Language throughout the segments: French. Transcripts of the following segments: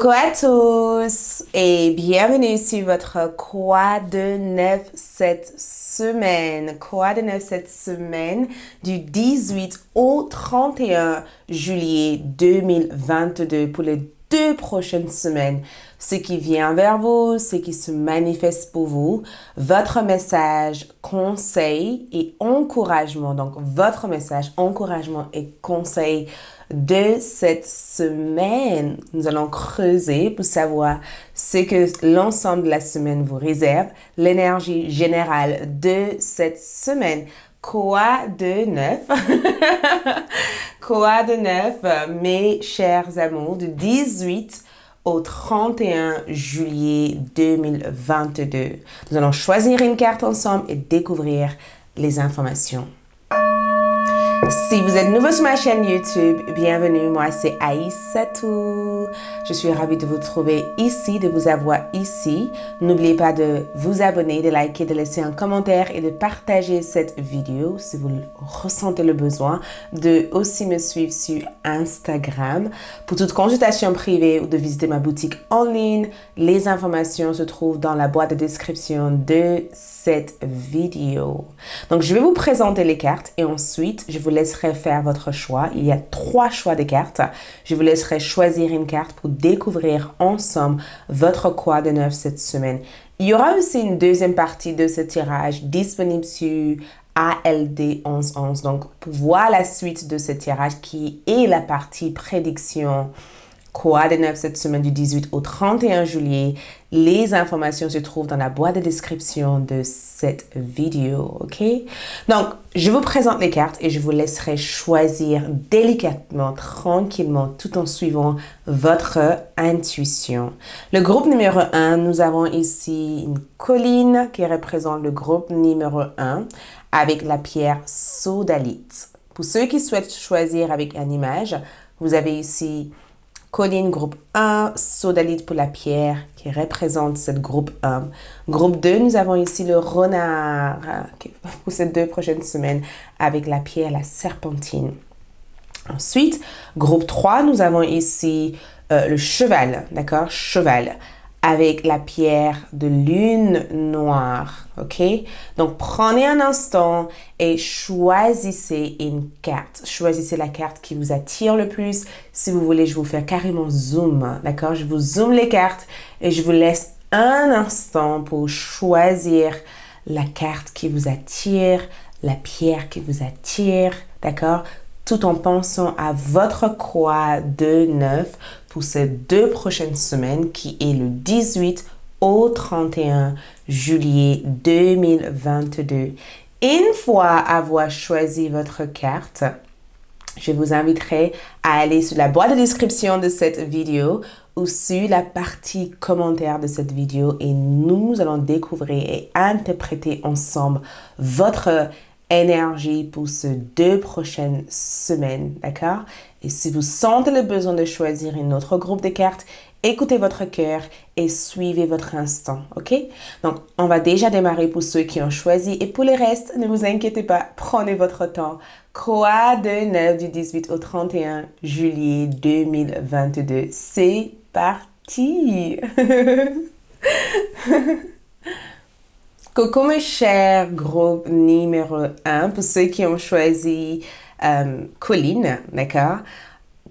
Coucou à tous et bienvenue sur votre Quoi de neuf cette semaine. Quoi de neuf cette semaine du 18 au 31 juillet 2022 pour les 2 prochaines semaines. Ce qui vient vers vous, ce qui se manifeste pour vous, votre message, conseil et encouragement. Donc, votre message, encouragement et conseil de cette semaine. Nous allons creuser pour savoir ce que l'ensemble de la semaine vous réserve, l'énergie générale de cette semaine. Quoi de neuf? Quoi de neuf, mes chers amours, du 18 au 31 juillet 2022. Nous allons choisir une carte ensemble et découvrir les informations. Si vous êtes nouveau sur ma chaîne YouTube, bienvenue, moi c'est Aïssatou. Je suis ravie de vous trouver ici, de vous avoir ici. N'oubliez pas de vous abonner, de liker, de laisser un commentaire et de partager cette vidéo si vous ressentez le besoin. De aussi me suivre sur Instagram. Pour toute consultation privée ou de visiter ma boutique en ligne, les informations se trouvent dans la boîte de description de cette vidéo. Donc je vais vous présenter les cartes et ensuite je vous laisserai faire votre choix. Il y a 3 choix de cartes. Je vous laisserai choisir une carte pour découvrir ensemble votre quoi de neuf cette semaine. Il y aura aussi une deuxième partie de ce tirage disponible sur ALD 1111. Donc, pour voir la suite de ce tirage qui est la partie prédiction quoi de neuf cette semaine du 18 au 31 juillet, les informations se trouvent dans la boîte de description de cette vidéo, ok? Donc, je vous présente les cartes et je vous laisserai choisir délicatement, tranquillement, tout en suivant votre intuition. Le groupe numéro 1, nous avons ici une colline qui représente le groupe numéro 1 avec la pierre sodalite. Pour ceux qui souhaitent choisir avec une image, vous avez ici colline groupe 1, sodalite pour la pierre qui représente cette groupe 1. Groupe 2, nous avons ici le renard pour ces 2 prochaines semaines avec la pierre, la serpentine. Ensuite, groupe 3, nous avons ici le cheval, d'accord? Cheval avec la pierre de lune noire, ok? Donc, prenez un instant et choisissez une carte. Choisissez la carte qui vous attire le plus. Si vous voulez, je vais vous faire carrément zoom, d'accord? Je vous zoome les cartes et je vous laisse un instant pour choisir la carte qui vous attire, la pierre qui vous attire, d'accord? Tout en pensant à votre quoi de neuf pour ces 2 prochaines semaines qui est le 18 au 31 juillet 2022. Une fois avoir choisi votre carte, je vous inviterai à aller sur la boîte de description de cette vidéo ou sur la partie commentaire de cette vidéo et nous allons découvrir et interpréter ensemble votre énergie pour ces 2 prochaines semaines, d'accord? Et si vous sentez le besoin de choisir un autre groupe de cartes, écoutez votre cœur et suivez votre instant, ok? Donc, on va déjà démarrer pour ceux qui ont choisi et pour les restes, ne vous inquiétez pas, prenez votre temps. Quoi de neuf du 18 au 31 juillet 2022? C'est parti! Coucou mes chers groupe numéro 1, pour ceux qui ont choisi colline, d'accord?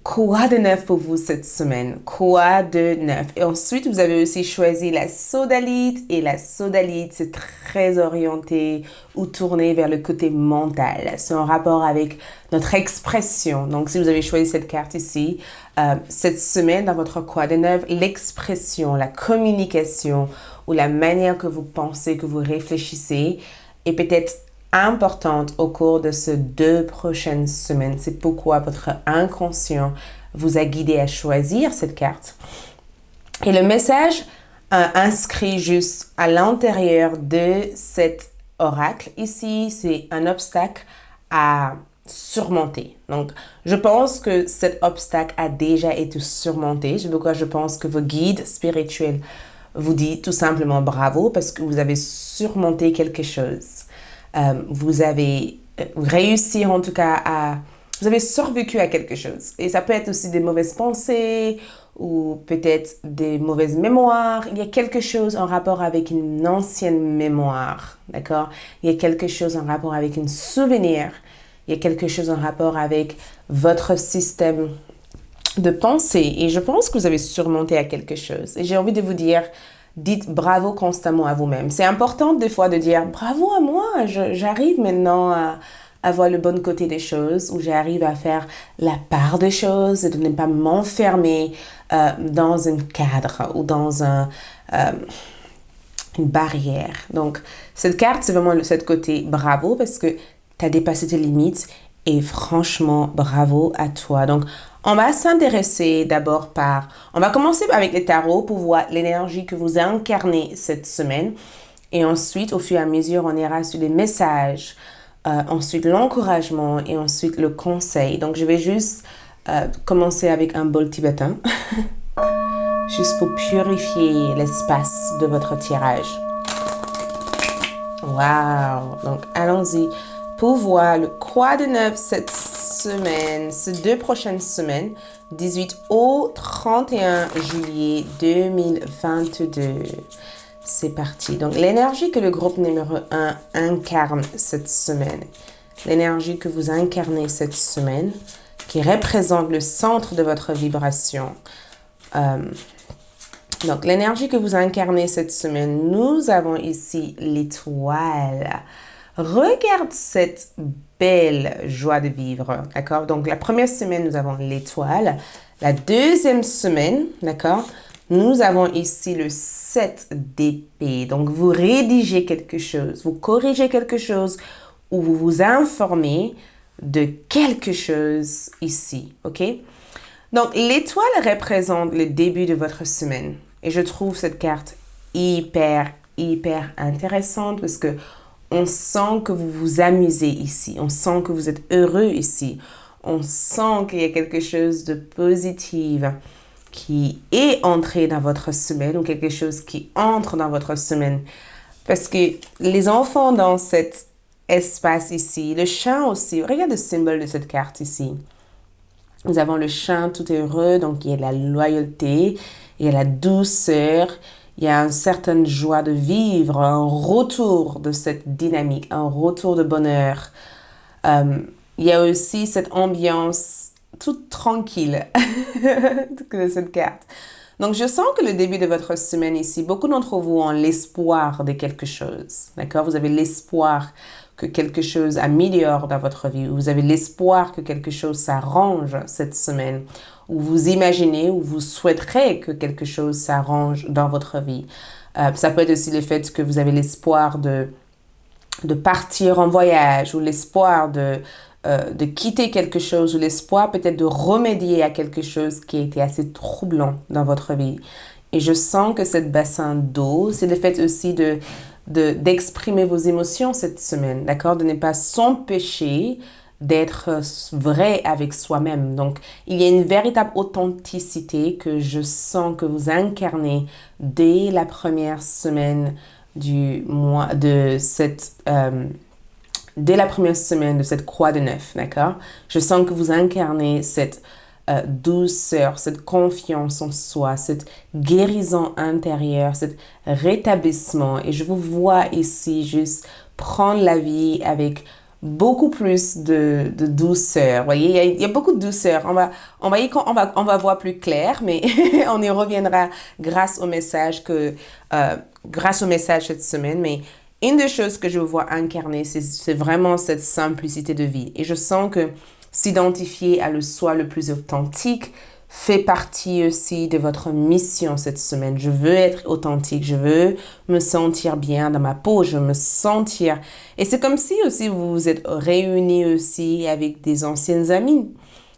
Quoi de neuf pour vous cette semaine? Quoi de neuf? Et ensuite, vous avez aussi choisi la sodalite. Et la sodalite, c'est très orienté ou tourné vers le côté mental. C'est en rapport avec notre expression. Donc, si vous avez choisi cette carte ici, cette semaine, dans votre quoi de neuf, l'expression, la communication ou la manière que vous pensez, que vous réfléchissez est peut-être importante au cours de ces 2 prochaines semaines. C'est pourquoi votre inconscient vous a guidé à choisir cette carte. Et le message inscrit juste à l'intérieur de cet oracle, ici, c'est un obstacle à surmonter. Donc, je pense que cet obstacle a déjà été surmonté. C'est pourquoi je pense que vos guides spirituels vous disent tout simplement bravo parce que vous avez surmonté quelque chose. Vous avez réussi en tout cas à... Vous avez survécu à quelque chose. Et ça peut être aussi des mauvaises pensées ou peut-être des mauvaises mémoires. Il y a quelque chose en rapport avec une ancienne mémoire, d'accord? Il y a quelque chose en rapport avec un souvenir. Il y a quelque chose en rapport avec votre système de pensée. Et je pense que vous avez surmonté à quelque chose. Et j'ai envie de vous dire, dites bravo constamment à vous-même. C'est important des fois de dire bravo à moi, j'arrive maintenant à voir le bon côté des choses, où j'arrive à faire la part des choses et de ne pas m'enfermer dans un cadre ou dans une barrière. Donc, cette carte, c'est vraiment cette côté bravo parce que tu as dépassé tes limites et franchement, bravo à toi. Donc, on va s'intéresser d'abord on va commencer avec les tarots pour voir l'énergie que vous incarnez cette semaine. Et ensuite, au fur et à mesure, on ira sur les messages, ensuite l'encouragement et ensuite le conseil. Donc, je vais juste commencer avec un bol tibétain, juste pour purifier l'espace de votre tirage. Wow! Donc, allons-y pour voir le quoi de neuf cette semaine, ces 2 prochaines semaines, 18 au 31 juillet 2022. C'est parti. Donc, l'énergie que le groupe numéro 1 incarne cette semaine, l'énergie que vous incarnez cette semaine, qui représente le centre de votre vibration. Donc, l'énergie que vous incarnez cette semaine, nous avons ici l'étoile. Regarde cette belle joie de vivre, d'accord? Donc, la première semaine, nous avons l'étoile. La deuxième semaine, d'accord? Nous avons ici le 7 d'épée. Donc, vous rédigez quelque chose, vous corrigez quelque chose ou vous vous informez de quelque chose ici, ok? Donc, l'étoile représente le début de votre semaine. Et je trouve cette carte hyper intéressante parce que on sent que vous vous amusez ici. On sent que vous êtes heureux ici. On sent qu'il y a quelque chose de positif qui est entré dans votre semaine ou quelque chose qui entre dans votre semaine. Parce que les enfants dans cet espace ici, le chien aussi, regarde le symbole de cette carte ici. Nous avons le chien tout heureux, donc il y a la loyauté, il y a la douceur, il y a une certaine joie de vivre, un retour de cette dynamique, un retour de bonheur. Il y a aussi cette ambiance toute tranquille de cette carte. Donc, je sens que le début de votre semaine ici, beaucoup d'entre vous ont l'espoir de quelque chose. D'accord? Vous avez l'espoir que quelque chose améliore dans votre vie. Vous avez l'espoir que quelque chose s'arrange cette semaine. Ou vous imaginez ou vous souhaiterez que quelque chose s'arrange dans votre vie. Ça peut être aussi le fait que vous avez l'espoir de partir en voyage ou l'espoir de quitter quelque chose ou l'espoir peut-être de remédier à quelque chose qui a été assez troublant dans votre vie. Et je sens que cette bassin d'eau, c'est le fait aussi d'exprimer vos émotions cette semaine, d'accord? De ne pas s'empêcher d'être vrai avec soi-même. Donc, il y a une véritable authenticité que je sens que vous incarnez dès la première semaine du mois de dès la première semaine de cette croix de neuf, d'accord? Je sens que vous incarnez cette douceur, cette confiance en soi, cette guérison intérieure, cet rétablissement. Et je vous vois ici juste prendre la vie avec beaucoup plus de douceur. Vous voyez, il y a beaucoup de douceur. On va voir plus clair, mais on y reviendra grâce au message cette semaine. Mais une des choses que je vois incarner, c'est vraiment cette simplicité de vie. Et je sens que s'identifier à le soi le plus authentique fait partie aussi de votre mission cette semaine. Je veux être authentique, je veux me sentir bien dans ma peau, je veux me sentir... Et c'est comme si aussi vous vous êtes réunis aussi avec des anciennes amies.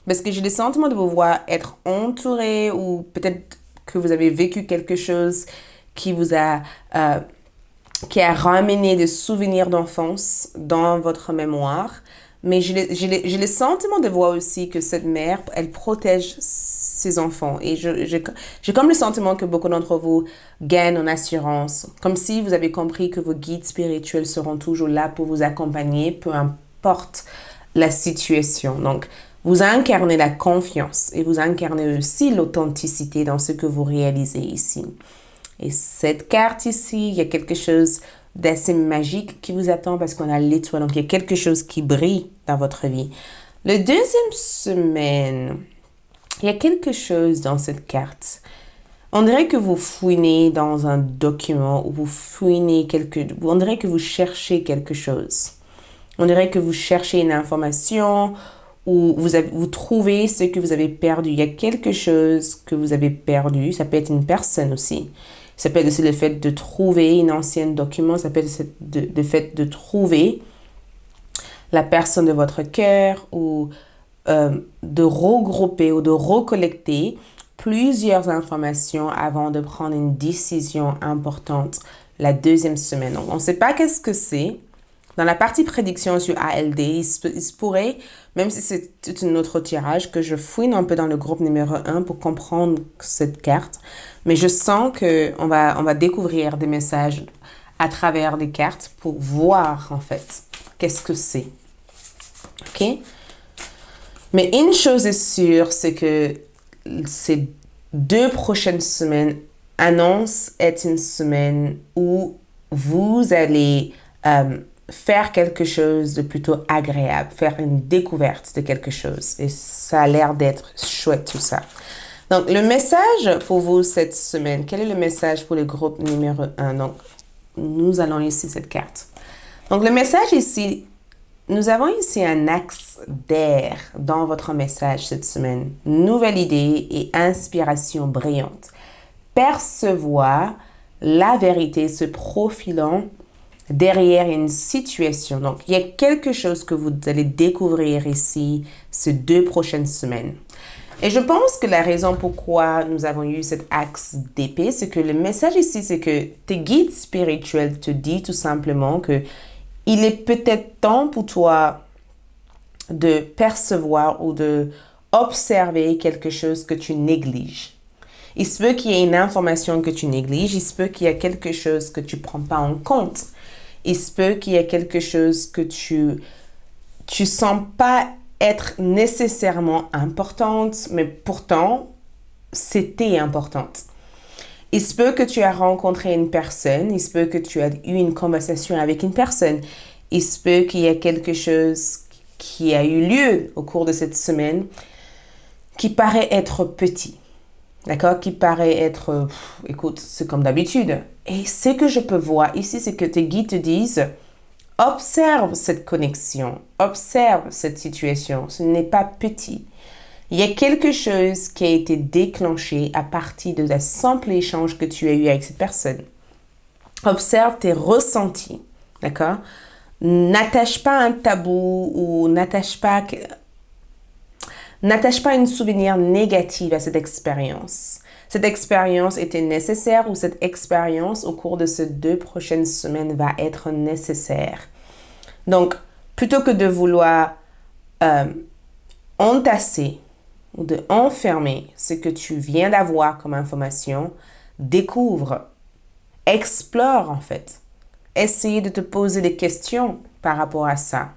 Parce que j'ai le sentiment de vous voir être entouré ou peut-être que vous avez vécu quelque chose qui vous a... qui a ramené des souvenirs d'enfance dans votre mémoire. Mais j'ai le sentiment de voir aussi que cette mère, elle protège ses enfants. Et j'ai comme le sentiment que beaucoup d'entre vous gagnent en assurance. Comme si vous avez compris que vos guides spirituels seront toujours là pour vous accompagner, peu importe la situation. Donc, Vous incarnez la confiance et vous incarnez aussi l'authenticité dans ce que vous réalisez ici. Et cette carte ici, il y a quelque chose d'assez magique qui vous attend parce qu'on a l'étoile. Donc, il y a quelque chose qui brille dans votre vie. La deuxième semaine, il y a quelque chose dans cette carte. On dirait que vous fouinez dans un document ou on dirait que vous cherchez quelque chose. On dirait que vous cherchez une information ou vous trouvez ce que vous avez perdu. Il y a quelque chose que vous avez perdu. Ça peut être une personne aussi. Ça peut être aussi le fait de trouver une ancienne document. Ça peut être le fait de trouver la personne de votre cœur ou de regrouper ou de recollecter plusieurs informations avant de prendre une décision importante la deuxième semaine. Donc, on ne sait pas qu'est-ce que c'est. Dans la partie prédiction sur ALD, il se pourrait, même si c'est tout un autre tirage, que je fouine un peu dans le groupe numéro 1 pour comprendre cette carte. Mais je sens qu'on va découvrir des messages à travers les cartes pour voir, en fait, qu'est-ce que c'est. OK? Mais une chose est sûre, c'est que ces 2 prochaines semaines annoncent être une semaine où vous allez faire quelque chose de plutôt agréable, faire une découverte de quelque chose. Et ça a l'air d'être chouette tout ça. Donc, le message pour vous cette semaine, quel est le message pour le groupe numéro 1? Donc, nous allons ici cette carte. Donc, le message ici, nous avons ici un axe d'air dans votre message cette semaine. Nouvelle idée et inspiration brillante. Percevoir la vérité se profilant derrière une situation. Donc, il y a quelque chose que vous allez découvrir ici ces 2 prochaines semaines. Et je pense que la raison pourquoi nous avons eu cet axe d'épée, c'est que le message ici, c'est que tes guides spirituels te disent tout simplement que il est peut-être temps pour toi de percevoir ou de observer quelque chose que tu négliges. Il se peut qu'il y ait une information que tu négliges, il se peut qu'il y ait quelque chose que tu ne prends pas en compte. Il se peut qu'il y ait quelque chose que tu sens pas être nécessairement importante, mais pourtant, c'était importante. Il se peut que tu as rencontré une personne, il se peut que tu as eu une conversation avec une personne, il se peut qu'il y ait quelque chose qui a eu lieu au cours de cette semaine qui paraît être petit. D'accord? Qui paraît être, écoute, c'est comme d'habitude. Et ce que je peux voir ici, c'est que tes guides te disent, observe cette connexion, observe cette situation. Ce n'est pas petit. Il y a quelque chose qui a été déclenché à partir de la simple échange que tu as eu avec cette personne. Observe tes ressentis. D'accord? N'attache pas un tabou ou n'attache pas une souvenir négatif à cette expérience. Cette expérience était nécessaire ou cette expérience au cours de ces 2 prochaines semaines va être nécessaire. Donc, plutôt que de vouloir entasser ou de enfermer ce que tu viens d'avoir comme information, découvre, explore en fait. Essaye de te poser des questions par rapport à ça.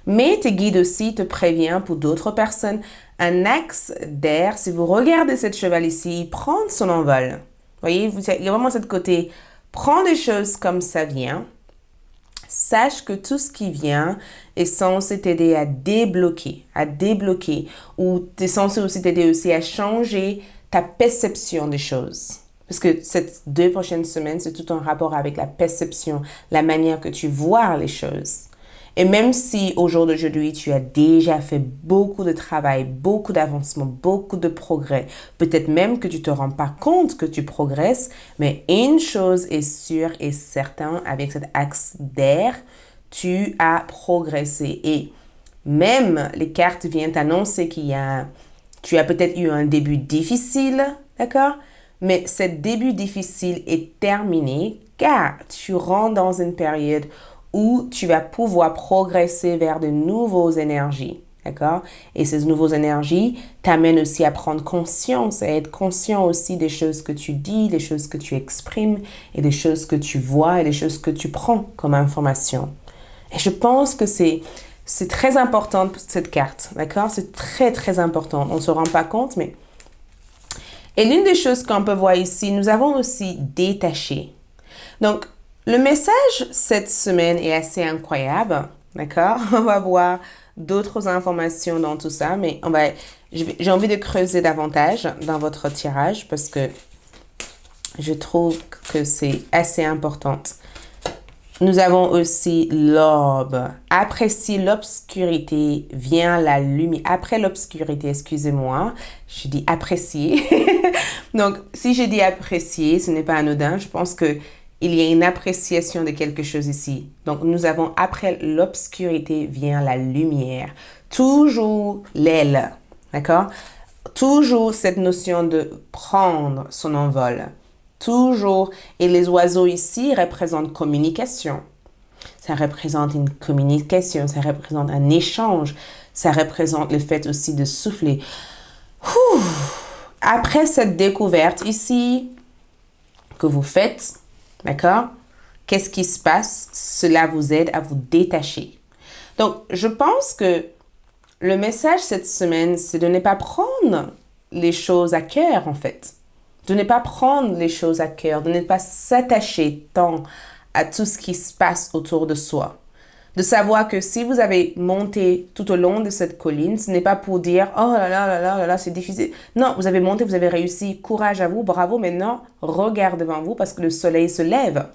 Mais tes guides aussi te préviennent pour d'autres personnes. Un axe d'air, si vous regardez cette cheval ici, il prend son envol. Vous voyez, il y a vraiment ce côté, prends des choses comme ça vient. Sache que tout ce qui vient est censé t'aider à débloquer. Ou tu es censé aussi t'aider aussi à changer ta perception des choses. Parce que ces 2 prochaines semaines, c'est tout en rapport avec la perception, la manière que tu vois les choses. Et même si au jour d'aujourd'hui, tu as déjà fait beaucoup de travail, beaucoup d'avancement, beaucoup de progrès, peut-être même que tu ne te rends pas compte que tu progresses, mais une chose est sûre et certaine, avec cet axe d'air, tu as progressé. Et même les cartes viennent t'annoncer tu as peut-être eu un début difficile, d'accord? Mais ce début difficile est terminé car tu rentres dans une période où tu vas pouvoir progresser vers de nouvelles énergies, d'accord? Et ces nouvelles énergies t'amènent aussi à prendre conscience, à être conscient aussi des choses que tu dis, des choses que tu exprimes, et des choses que tu vois, et des choses que tu prends comme information. Et je pense que c'est C'est très important cette carte, d'accord? C'est très, très important. On ne se rend pas compte, mais... Et l'une des choses qu'on peut voir ici, nous avons aussi détaché. Donc, le message cette semaine est assez incroyable, d'accord? On va voir d'autres informations dans tout ça, mais j'ai envie de creuser davantage dans votre tirage parce que je trouve que c'est assez important. Nous avons aussi l'aube. Après l'obscurité vient la lumière. Après l'obscurité, excusez-moi, je dis apprécier. Donc, si je dis apprécier, ce n'est pas anodin. Je pense que il y a une appréciation de quelque chose ici. Donc, nous avons après l'obscurité vient la lumière. Toujours l'aile, d'accord? Toujours cette notion de prendre son envol. Toujours. Et les oiseaux ici représentent communication. Ça représente une communication, ça représente un échange, ça représente le fait aussi de souffler. Après cette découverte ici que vous faites, d'accord? Qu'est-ce qui se passe? Cela vous aide à vous détacher. Donc, je pense que le message cette semaine, c'est de ne pas prendre les choses à cœur, en fait. De ne pas prendre les choses à cœur, de ne pas s'attacher tant à tout ce qui se passe autour de soi. De savoir que si vous avez monté tout au long de cette colline, ce n'est pas pour dire « Oh là là là là là là, c'est difficile ». Non, vous avez monté, vous avez réussi, courage à vous, bravo. Maintenant, regarde devant vous parce que le soleil se lève.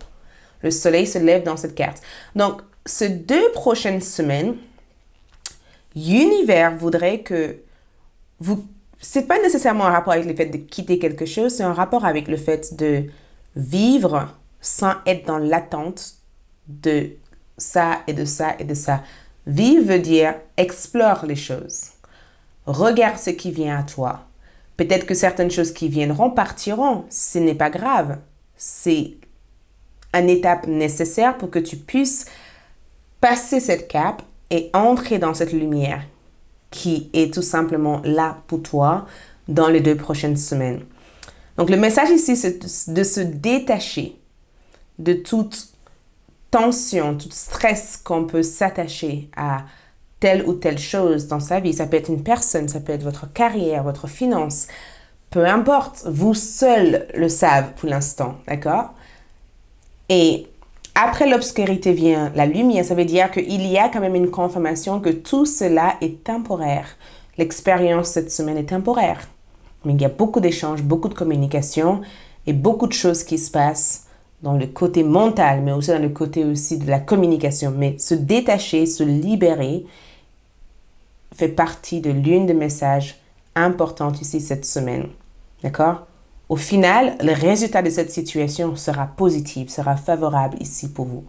Le soleil se lève dans cette carte. Donc, ces 2 prochaines semaines, l'univers voudrait que vous... C'est pas nécessairement un rapport avec le fait de quitter quelque chose, c'est un rapport avec le fait de vivre sans être dans l'attente de ça et de ça et de ça. Vivre veut dire explore les choses. Regarde ce qui vient à toi. Peut-être que certaines choses qui viendront partiront. Ce n'est pas grave. C'est une étape nécessaire pour que tu puisses passer cette cape et entrer dans cette lumière qui est tout simplement là pour toi dans les 2 prochaines semaines. Donc, le message ici, c'est de se détacher de toute tension, tout stress qu'on peut s'attacher à telle ou telle chose dans sa vie. Ça peut être une personne, ça peut être votre carrière, votre finance. Peu importe, vous seuls le savez pour l'instant, d'accord? Et après l'obscurité vient la lumière, ça veut dire qu'il y a quand même une confirmation que tout cela est temporaire. L'expérience cette semaine est temporaire. Mais il y a beaucoup d'échanges, beaucoup de communication et beaucoup de choses qui se passent dans le côté mental, mais aussi dans le côté aussi de la communication. Mais se détacher, se libérer fait partie de l'une des messages importants ici cette semaine. D'accord? Au final, le résultat de cette situation sera positif, sera favorable ici pour vous.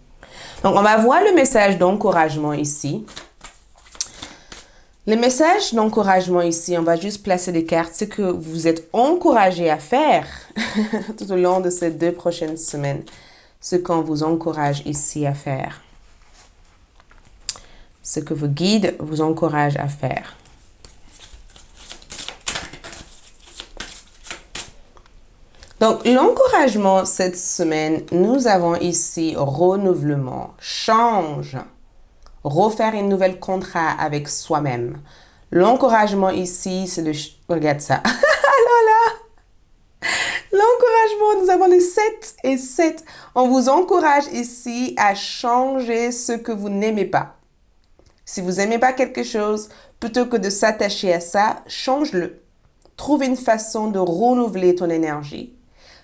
Donc, on va voir le message d'encouragement ici. Le message d'encouragement ici, on va juste placer les cartes, ce que vous êtes encouragé à faire tout au long de ces 2 prochaines semaines. Ce qu'on vous encourage ici à faire. Ce que vos guides vous encouragent à faire. Donc, l'encouragement cette semaine, nous avons ici renouvellement, change, refaire un nouvel contrat avec soi-même. L'encouragement ici, c'est de... Regarde ça. Alors là, l'encouragement, nous avons les 7 et 7. On vous encourage ici à changer ce que vous n'aimez pas. Si vous n'aimez pas quelque chose, plutôt que de s'attacher à ça, change-le. Trouve une façon de renouveler ton énergie.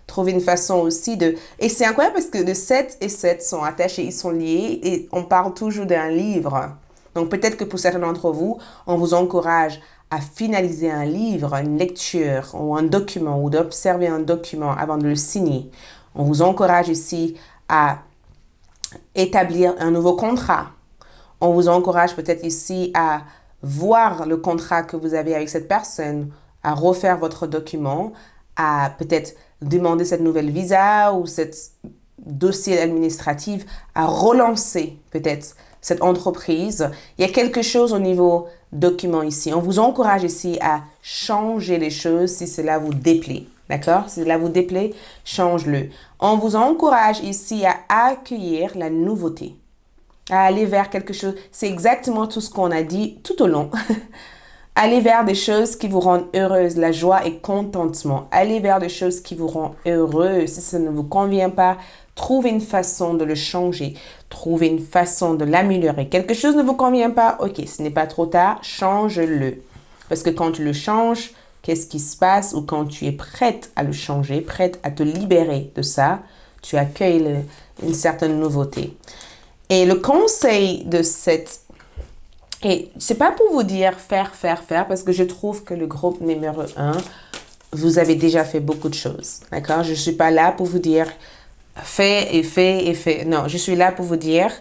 Trouve une façon aussi de... Et c'est incroyable parce que le 7 et 7 sont attachés, ils sont liés et on parle toujours d'un livre. Donc peut-être que pour certains d'entre vous, on vous encourage à finaliser un livre, une lecture ou un document ou d'observer un document avant de le signer. On vous encourage ici à établir un nouveau contrat. On vous encourage peut-être ici à voir le contrat que vous avez avec cette personne, à refaire votre document, à peut-être demander cette nouvelle visa ou cet dossier administratif, à relancer peut-être cette entreprise. Il y a quelque chose au niveau document ici. On vous encourage ici à changer les choses si cela vous déplaît. D'accord? Si cela vous déplaît, change-le. On vous encourage ici à accueillir la nouveauté. à aller vers quelque chose. C'est exactement tout ce qu'on a dit tout au long. Allez vers des choses qui vous rendent heureuse, la joie et contentement. Allez vers des choses qui vous rendent heureux. Si ça ne vous convient pas, trouvez une façon de le changer. Trouvez une façon de l'améliorer. Quelque chose ne vous convient pas, ok, ce n'est pas trop tard, change-le. Parce que quand tu le changes, qu'est-ce qui se passe? Ou quand tu es prête à le changer, prête à te libérer de ça, tu accueilles une certaine nouveauté. Et le conseil de cette... Et c'est pas pour vous dire faire, parce que je trouve que le groupe numéro 1, vous avez déjà fait beaucoup de choses, d'accord? Je suis pas là pour vous dire fais et fais et fais. Non, je suis là pour vous dire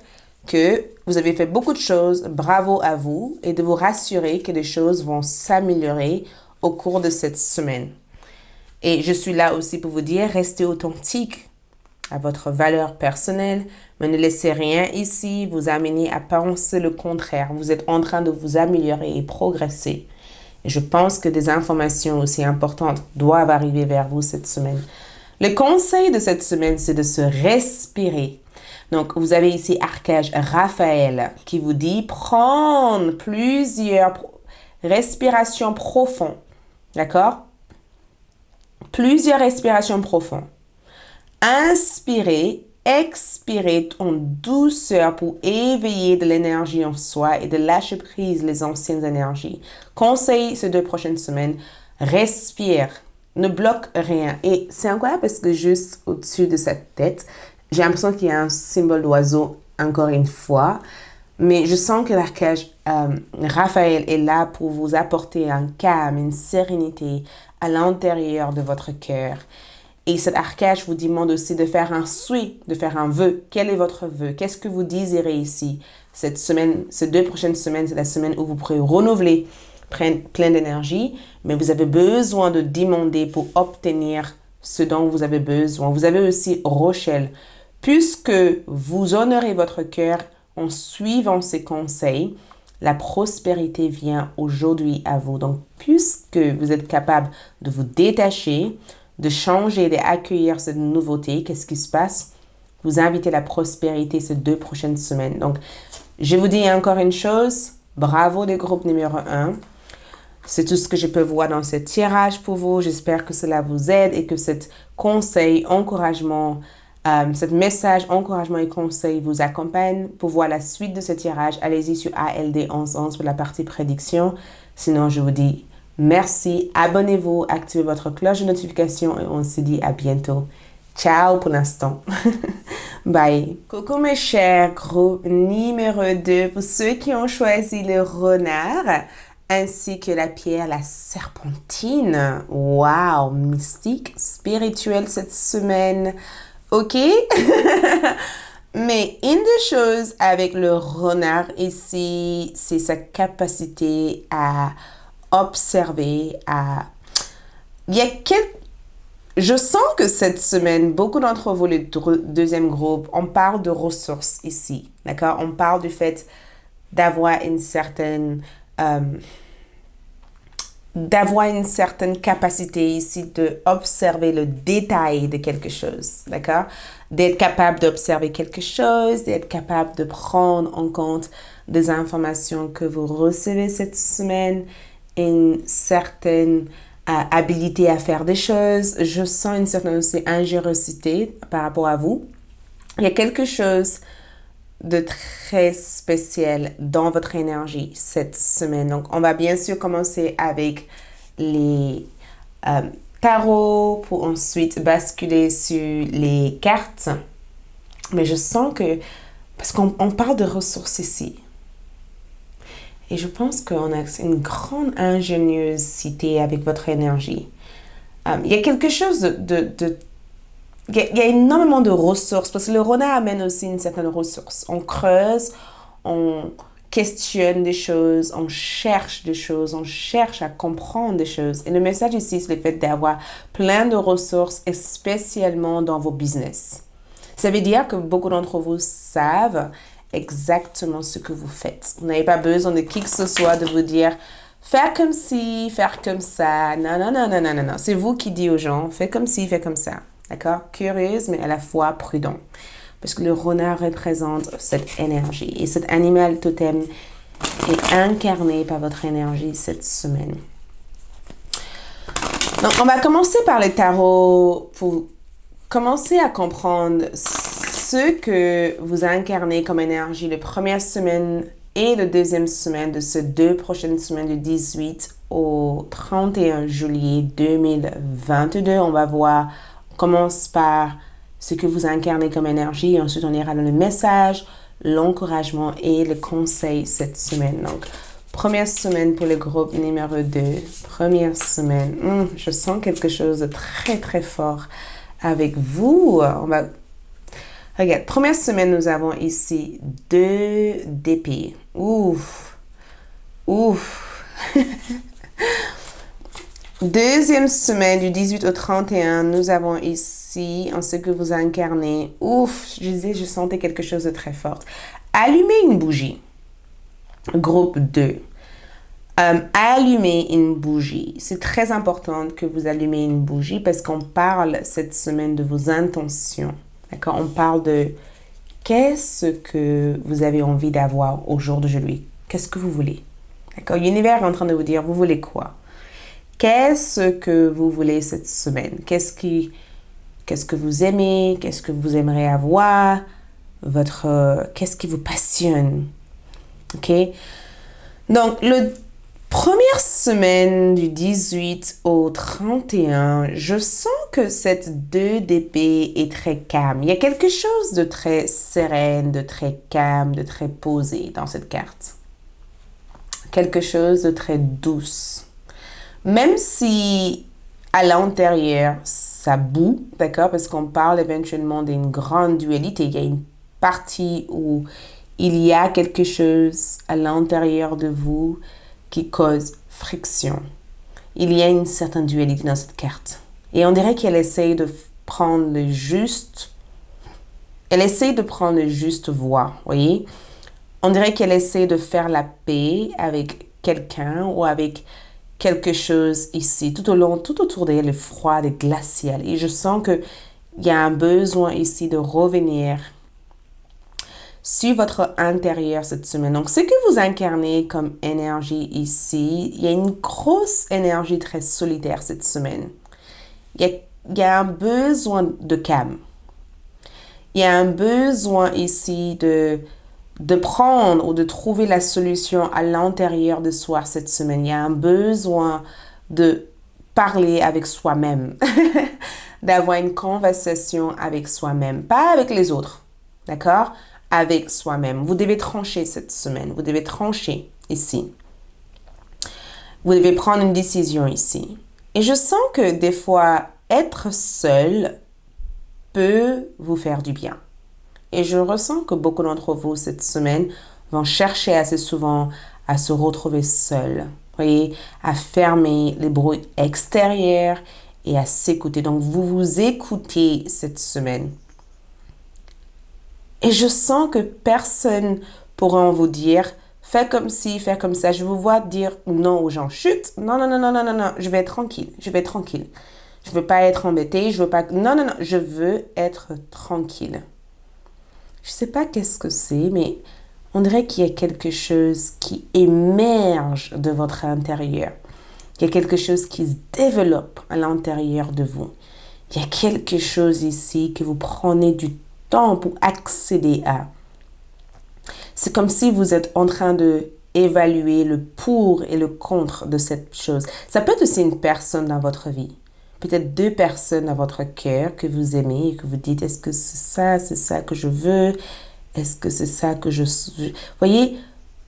que vous avez fait beaucoup de choses, bravo à vous, et de vous rassurer que les choses vont s'améliorer au cours de cette semaine. Et je suis là aussi pour vous dire, restez authentique à votre valeur personnelle, mais ne laissez rien ici vous amener à penser le contraire. Vous êtes en train de vous améliorer et progresser. Et je pense que des informations aussi importantes doivent arriver vers vous cette semaine. Le conseil de cette semaine, c'est de se respirer. Donc, vous avez ici Archange Raphaël qui vous dit prendre plusieurs respirations profondes. D'accord? Plusieurs respirations profondes. Inspirez, expirez en douceur pour éveiller de l'énergie en soi et de lâcher prise les anciennes énergies. Conseil ces 2 prochaines semaines, respire, ne bloque rien. Et c'est incroyable parce que juste au-dessus de sa tête, j'ai l'impression qu'il y a un symbole d'oiseau encore une fois. Mais je sens que l'archange Raphaël est là pour vous apporter un calme, une sérénité à l'intérieur de votre cœur. Et cet archange vous demande aussi de faire un souhait, de faire un vœu. Quel est votre vœu? Qu'est-ce que vous désirez ici? Cette semaine, ces 2 prochaines semaines, c'est la semaine où vous pourrez renouveler plein d'énergie, mais vous avez besoin de demander pour obtenir ce dont vous avez besoin. Vous avez aussi Rochelle. Puisque vous honorez votre cœur en suivant ces conseils, la prospérité vient aujourd'hui à vous. Donc, puisque vous êtes capable de vous détacher, de changer, d'accueillir cette nouveauté, qu'est-ce qui se passe? Vous invitez la prospérité ces 2 prochaines semaines. Donc, je vous dis encore une chose, bravo le groupe numéro 1. C'est tout ce que je peux voir dans ce tirage pour vous. J'espère que cela vous aide et que cet conseil, encouragement, cet message, encouragement et conseil vous accompagne. Pour voir la suite de ce tirage, allez-y sur ALD 1111 pour la partie prédiction. Sinon, je vous dis merci, abonnez-vous, activez votre cloche de notification et on se dit à bientôt. Ciao pour l'instant. Bye. Coucou mes chers, groupe numéro 2. Pour ceux qui ont choisi le renard, ainsi que la pierre, la serpentine. Wow, mystique, spirituel cette semaine. Ok? Mais une des choses avec le renard ici, c'est sa capacité à observer, Je sens que cette semaine, beaucoup d'entre vous, le deuxième groupe, on parle de ressources ici, d'accord? On parle du fait d'avoir une certaine capacité ici d'observer le détail de quelque chose, d'accord? D'être capable d'observer quelque chose, d'être capable de prendre en compte des informations que vous recevez cette semaine, une certaine habilité à faire des choses. Je sens une certaine aussi ingéniosité par rapport à vous. Il y a quelque chose de très spécial dans votre énergie cette semaine. Donc, on va bien sûr commencer avec les tarots pour ensuite basculer sur les cartes. Mais je sens que, parce qu'on parle de ressources ici, et je pense qu'on a une grande ingéniosité avec votre énergie. Il y a quelque chose il y a énormément de ressources, parce que le renard amène aussi une certaine ressource. On creuse, on questionne des choses, on cherche des choses, on cherche à comprendre des choses. Et le message ici, c'est le fait d'avoir plein de ressources, et spécialement dans vos business. Ça veut dire que beaucoup d'entre vous savent exactement ce que vous faites. Vous n'avez pas besoin de qui que ce soit de vous dire faire comme ci, faire comme ça. Non, non, non, non, non, non, non. C'est vous qui dites aux gens, fais comme ci, fais comme ça. D'accord? Curieuse, mais à la fois prudent. parce que le renard représente cette énergie. Et cet animal totem est incarné par votre énergie cette semaine. Donc, on va commencer par les tarots pour commencer à comprendre ce que vous incarnez comme énergie la première semaine et la deuxième semaine de ces 2 prochaines semaines du 18 au 31 juillet 2022. On va voir, on commence par ce que vous incarnez comme énergie et ensuite on ira dans le message, l'encouragement et le conseil cette semaine. Donc, première semaine pour le groupe numéro 2. Première semaine. Je sens quelque chose de très, très fort avec vous. Regarde, première semaine, nous avons ici 2 d'épée. Ouf. Deuxième semaine, du 18 au 31, nous avons ici, en ce que vous incarnez, je sentais quelque chose de très fort. Allumez une bougie. Groupe 2. Allumez une bougie. C'est très important que vous allumez une bougie parce qu'on parle cette semaine de vos intentions. D'accord? On parle de qu'est-ce que vous avez envie d'avoir au jour d'aujourd'hui. Qu'est-ce que vous voulez? D'accord? L'univers est en train de vous dire, vous voulez quoi? Qu'est-ce que vous voulez cette semaine? Qu'est-ce que vous aimez? Qu'est-ce que vous aimeriez avoir? Qu'est-ce qui vous passionne? OK? Donc, première semaine du 18 au 31, je sens que cette 2 d'épée est très calme. Il y a quelque chose de très sereine, de très calme, de très posé dans cette carte. Quelque chose de très douce. Même si à l'intérieur, ça boue, d'accord? Parce qu'on parle éventuellement d'une grande dualité. Il y a une partie où il y a quelque chose à l'intérieur de vous qui cause friction. Il y a une certaine dualité dans cette carte. Et on dirait qu'elle essaye de prendre le juste... Elle essaye de prendre le juste voie, voyez? On dirait qu'elle essaie de faire la paix avec quelqu'un ou avec quelque chose ici, tout autour d'elle, le froid, le glacial. Et je sens qu'il y a un besoin ici de revenir sur votre intérieur cette semaine. Donc, ce que vous incarnez comme énergie ici, il y a une grosse énergie très solitaire cette semaine. Il y a un besoin de calme. Il y a un besoin ici de prendre ou de trouver la solution à l'intérieur de soi cette semaine. Il y a un besoin de parler avec soi-même, d'avoir une conversation avec soi-même, pas avec les autres, d'accord? Avec soi-même. Vous devez trancher cette semaine. Vous devez trancher ici. Vous devez prendre une décision ici. Et je sens que des fois, être seul peut vous faire du bien. Et je ressens que beaucoup d'entre vous cette semaine vont chercher assez souvent à se retrouver seuls. Voyez, à fermer les bruits extérieurs et à s'écouter. Donc, vous vous écoutez cette semaine. Et je sens que personne pourra vous dire, fais comme ci, fais comme ça. Je vous vois dire non aux gens. Chut, non, je vais être tranquille, Je veux pas être embêtée, non, je veux être tranquille. Je sais pas qu'est-ce que c'est, mais on dirait qu'il y a quelque chose qui émerge de votre intérieur. Il y a quelque chose qui se développe à l'intérieur de vous. Il y a quelque chose ici que vous prenez du temps pour accéder à. C'est comme si vous êtes en train de évaluer le pour et le contre de cette chose. Ça peut être aussi une personne dans votre vie. Peut-être 2 personnes dans votre cœur que vous aimez et que vous dites, est-ce que c'est ça que je veux? Est-ce que c'est ça que je... Voyez,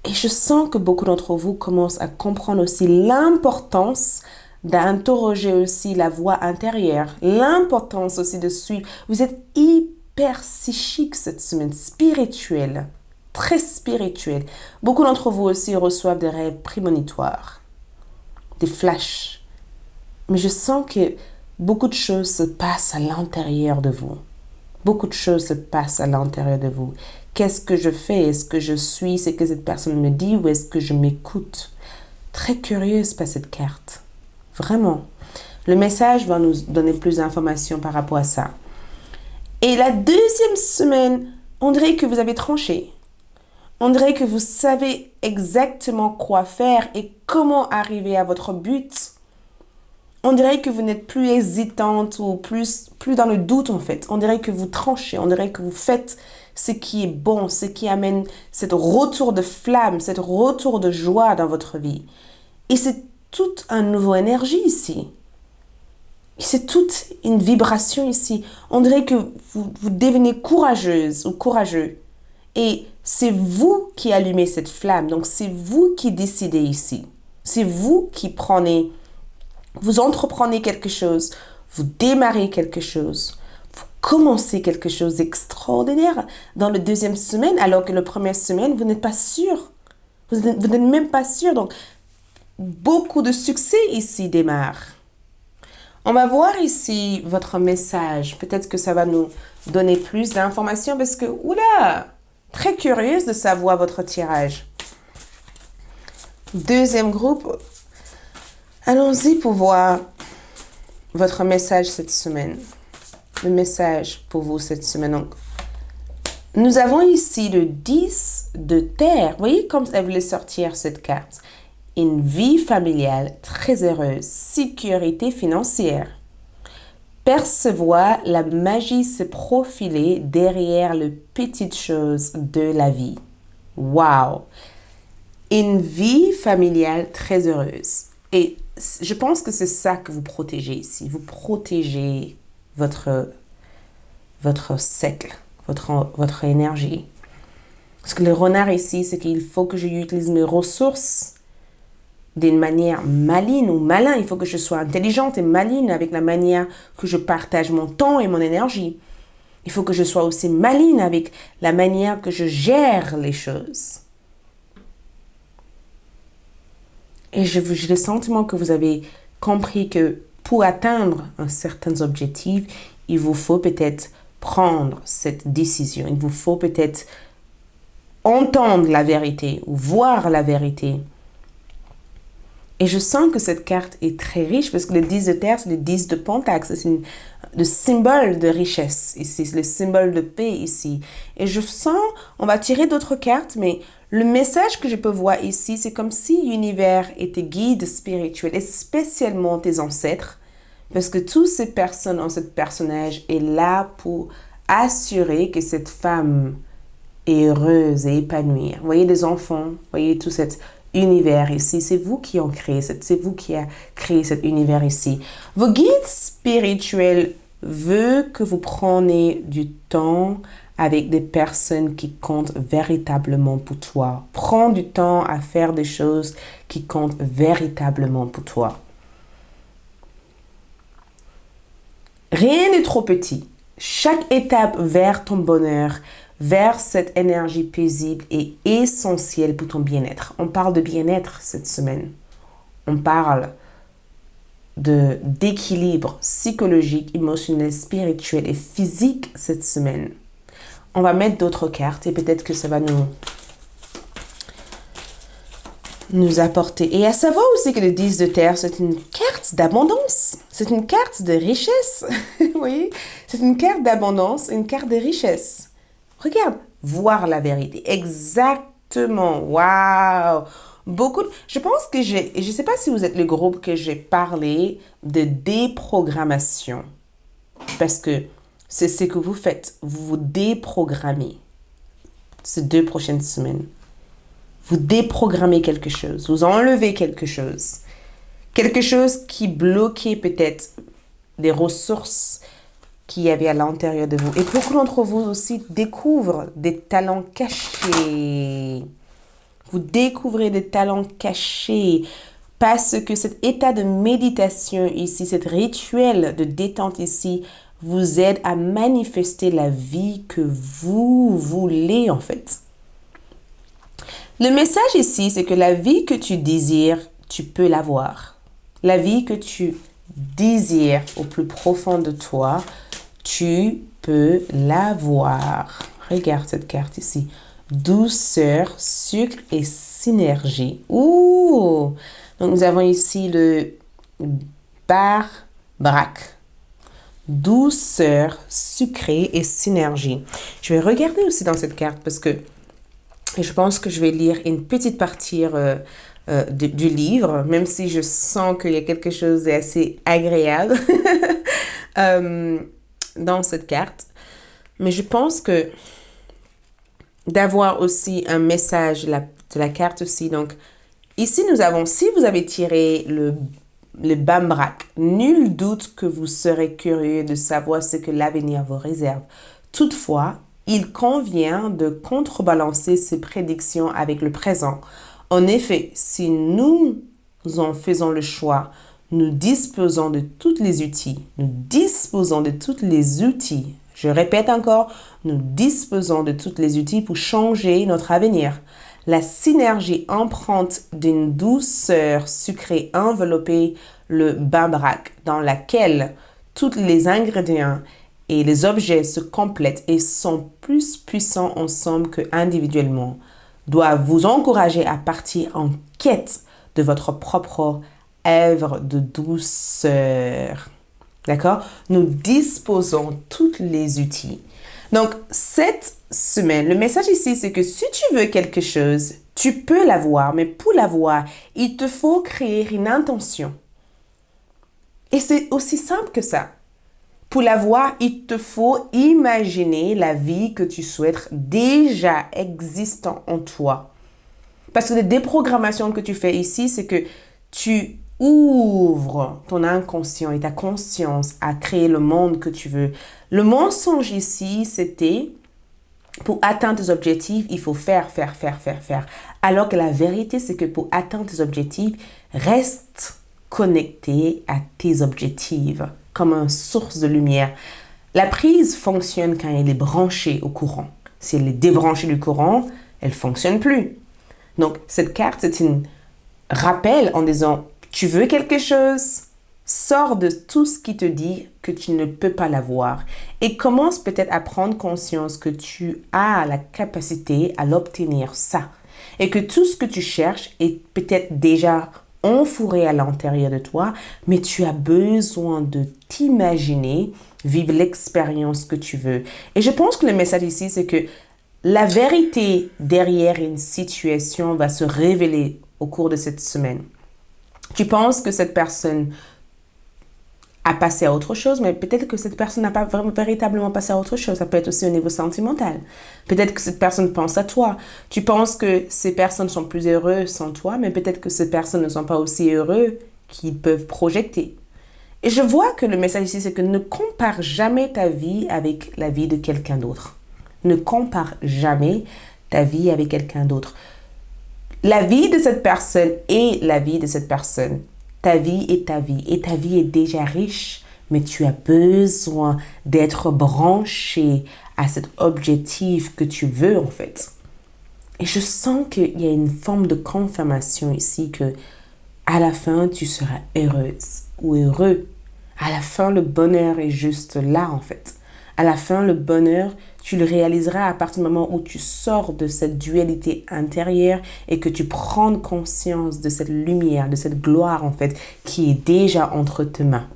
et je sens que beaucoup d'entre vous commencent à comprendre aussi l'importance d'interroger aussi la voix intérieure, l'importance aussi de suivre. Vous êtes hyper psychique cette semaine, spirituelle, très spirituelle. Beaucoup d'entre vous aussi reçoivent des rêves prémonitoires, des flashs. Mais je sens que beaucoup de choses se passent à l'intérieur de vous. Beaucoup de choses se passent à l'intérieur de vous. Qu'est-ce que je fais? Est-ce que je suis ce que cette personne me dit ou est-ce que je m'écoute? Très curieuse par cette carte. Vraiment. Le message va nous donner plus d'informations par rapport à ça. Et la deuxième semaine, on dirait que vous avez tranché. On dirait que vous savez exactement quoi faire et comment arriver à votre but. On dirait que vous n'êtes plus hésitante ou plus dans le doute en fait. On dirait que vous tranchez, on dirait que vous faites ce qui est bon, ce qui amène cet retour de flamme, cet retour de joie dans votre vie. Et c'est toute une nouvelle énergie ici. C'est toute une vibration ici. On dirait que vous devenez courageuse ou courageux. Et c'est vous qui allumez cette flamme. Donc, c'est vous qui décidez ici. C'est vous qui prenez, vous entreprenez quelque chose, vous démarrez quelque chose, vous commencez quelque chose d'extraordinaire dans la deuxième semaine, alors que la première semaine, vous n'êtes pas sûr. Vous n'êtes même pas sûr. Donc, beaucoup de succès ici démarre. On va voir ici votre message. Peut-être que ça va nous donner plus d'informations parce que, oula, très curieuse de savoir votre tirage. Deuxième groupe, allons-y pour voir votre message cette semaine. Le message pour vous cette semaine. Donc, nous avons ici le 10 de terre. Vous voyez comme elle voulait sortir cette carte. Une vie familiale très heureuse, sécurité financière. Percevoir la magie se profiler derrière les petites choses de la vie. Wow! Une vie familiale très heureuse. Et je pense que c'est ça que vous protégez ici. Vous protégez votre cycle, votre énergie. Parce que le renard ici, c'est qu'il faut que j'utilise mes ressources d'une manière maligne ou malin. Il faut que je sois intelligente et maligne avec la manière que je partage mon temps et mon énergie. Il faut que je sois aussi maligne avec la manière que je gère les choses. Et j'ai le sentiment que vous avez compris que pour atteindre un certain objectif, il vous faut peut-être prendre cette décision. Il vous faut peut-être entendre la vérité ou voir la vérité. Et je sens que cette carte est très riche parce que le 10 de terre, c'est le 10 de pentacle. C'est le symbole de richesse ici, c'est le symbole de paix ici. Et je sens, on va tirer d'autres cartes, mais le message que je peux voir ici, c'est comme si l'univers était guide spirituel, et spécialement tes ancêtres, parce que toutes ces personnes en ce personnage est là pour assurer que cette femme est heureuse et épanouie. Vous voyez les enfants, vous voyez tout cet univers ici, c'est vous qui avez créé c'est vous qui a créé cet univers ici. Vos guides spirituels veulent que vous preniez du temps avec des personnes qui comptent véritablement pour toi. Prends du temps à faire des choses qui comptent véritablement pour toi. Rien n'est trop petit. Chaque étape vers ton bonheur, vers cette énergie paisible est essentielle pour ton bien-être. On parle de bien-être cette semaine. On parle d'équilibre psychologique, émotionnel, spirituel et physique cette semaine. On va mettre d'autres cartes et peut-être que ça va nous apporter. Et à savoir aussi que le 10 de terre, c'est une carte d'abondance. C'est une carte de richesse. Vous voyez? C'est une carte d'abondance, une carte de richesse. Regarde, voir la vérité. Exactement. Waouh! Je pense que je ne sais pas si vous êtes le groupe que j'ai parlé de déprogrammation. Parce que c'est ce que vous faites. Vous vous déprogrammez ces 2 prochaines semaines. Vous déprogrammez quelque chose. Vous enlevez quelque chose. Quelque chose qui bloquait peut-être des ressources qu'il y avait à l'intérieur de vous. Et beaucoup d'entre vous aussi découvrent des talents cachés. Vous découvrez des talents cachés parce que cet état de méditation ici, cet rituel de détente ici, vous aide à manifester la vie que vous voulez en fait. Le message ici, c'est que la vie que tu désires, tu peux l'avoir. La vie que tu désires au plus profond de toi, tu peux l'avoir. Regarde cette carte ici. Douceur, sucre et synergie. Ouh! Donc, nous avons ici le bar-brac. douceur, sucré et synergie. Je vais regarder aussi dans cette carte parce que je pense que je vais lire une petite partie du livre, même si je sens qu'il y a quelque chose d'assez agréable dans cette carte. Mais je pense que d'avoir aussi un message de la carte aussi. Donc, ici, nous avons, si vous avez tiré le Bambrak, nul doute que vous serez curieux de savoir ce que l'avenir vous réserve. Toutefois, il convient de contrebalancer ces prédictions avec le présent. En effet, si nous en faisons le choix, nous disposons de tous les outils. Nous disposons de tous les outils. Je répète encore, nous disposons de tous les outils pour changer notre avenir. La synergie empreinte d'une douceur sucrée enveloppée le Bambrak, dans laquelle tous les ingrédients et les objets se complètent et sont plus puissants ensemble qu'individuellement, doit vous encourager à partir en quête de votre propre œuvre de douceur. D'accord? Nous disposons tous les outils. Donc, cette semaine, le message ici, c'est que si tu veux quelque chose, tu peux l'avoir, mais pour l'avoir, il te faut créer une intention. Et c'est aussi simple que ça. Pour l'avoir, il te faut imaginer la vie que tu souhaites déjà existant en toi. Parce que les déprogrammations que tu fais ici, c'est que tu ouvres ton inconscient et ta conscience à créer le monde que tu veux. Le mensonge ici, c'était pour atteindre tes objectifs, il faut faire. Alors que la vérité, c'est que pour atteindre tes objectifs, reste connecté à tes objectifs comme une source de lumière. La prise fonctionne quand elle est branchée au courant. Si elle est débranchée du courant, elle ne fonctionne plus. Donc, cette carte, c'est un rappel en disant, tu veux quelque chose, sors de tout ce qui te dit que tu ne peux pas l'avoir et commence peut-être à prendre conscience que tu as la capacité à l'obtenir ça et que tout ce que tu cherches est peut-être déjà enfouré à l'intérieur de toi, mais tu as besoin de t'imaginer vivre l'expérience que tu veux. Et je pense que le message ici, c'est que la vérité derrière une situation va se révéler au cours de cette semaine. Tu penses que cette personne a passé à autre chose, mais peut-être que cette personne n'a pas véritablement passé à autre chose. Ça peut être aussi au niveau sentimental. Peut-être que cette personne pense à toi. Tu penses que ces personnes sont plus heureuses sans toi, mais peut-être que ces personnes ne sont pas aussi heureux qu'ils peuvent projeter. Et je vois que le message ici, c'est que ne compare jamais ta vie avec la vie de quelqu'un d'autre. Ne compare jamais ta vie avec quelqu'un d'autre. La vie de cette personne est la vie de cette personne. Ta vie est ta vie et ta vie est déjà riche, mais tu as besoin d'être branché à cet objectif que tu veux en fait. Et je sens qu'il y a une forme de confirmation ici que à la fin tu seras heureuse ou heureux. À la fin le bonheur est juste là en fait. À la fin le bonheur tu le réaliseras à partir du moment où tu sors de cette dualité intérieure et que tu prends conscience de cette lumière, de cette gloire en fait, qui est déjà entre tes mains.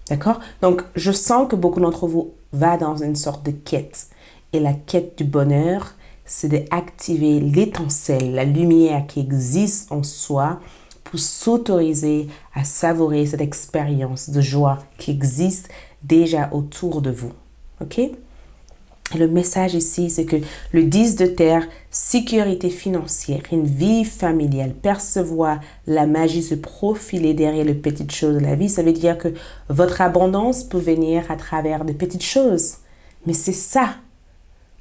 D'accord? Donc, je sens que beaucoup d'entre vous va dans une sorte de quête. Et la quête du bonheur, c'est d'activer l'étincelle, la lumière qui existe en soi pour s'autoriser à savourer cette expérience de joie qui existe déjà autour de vous. OK? Et le message ici, c'est que le 10 de terre, sécurité financière, une vie familiale, percevoir la magie se profiler derrière les petites choses de la vie, ça veut dire que votre abondance peut venir à travers de petites choses. Mais c'est ça,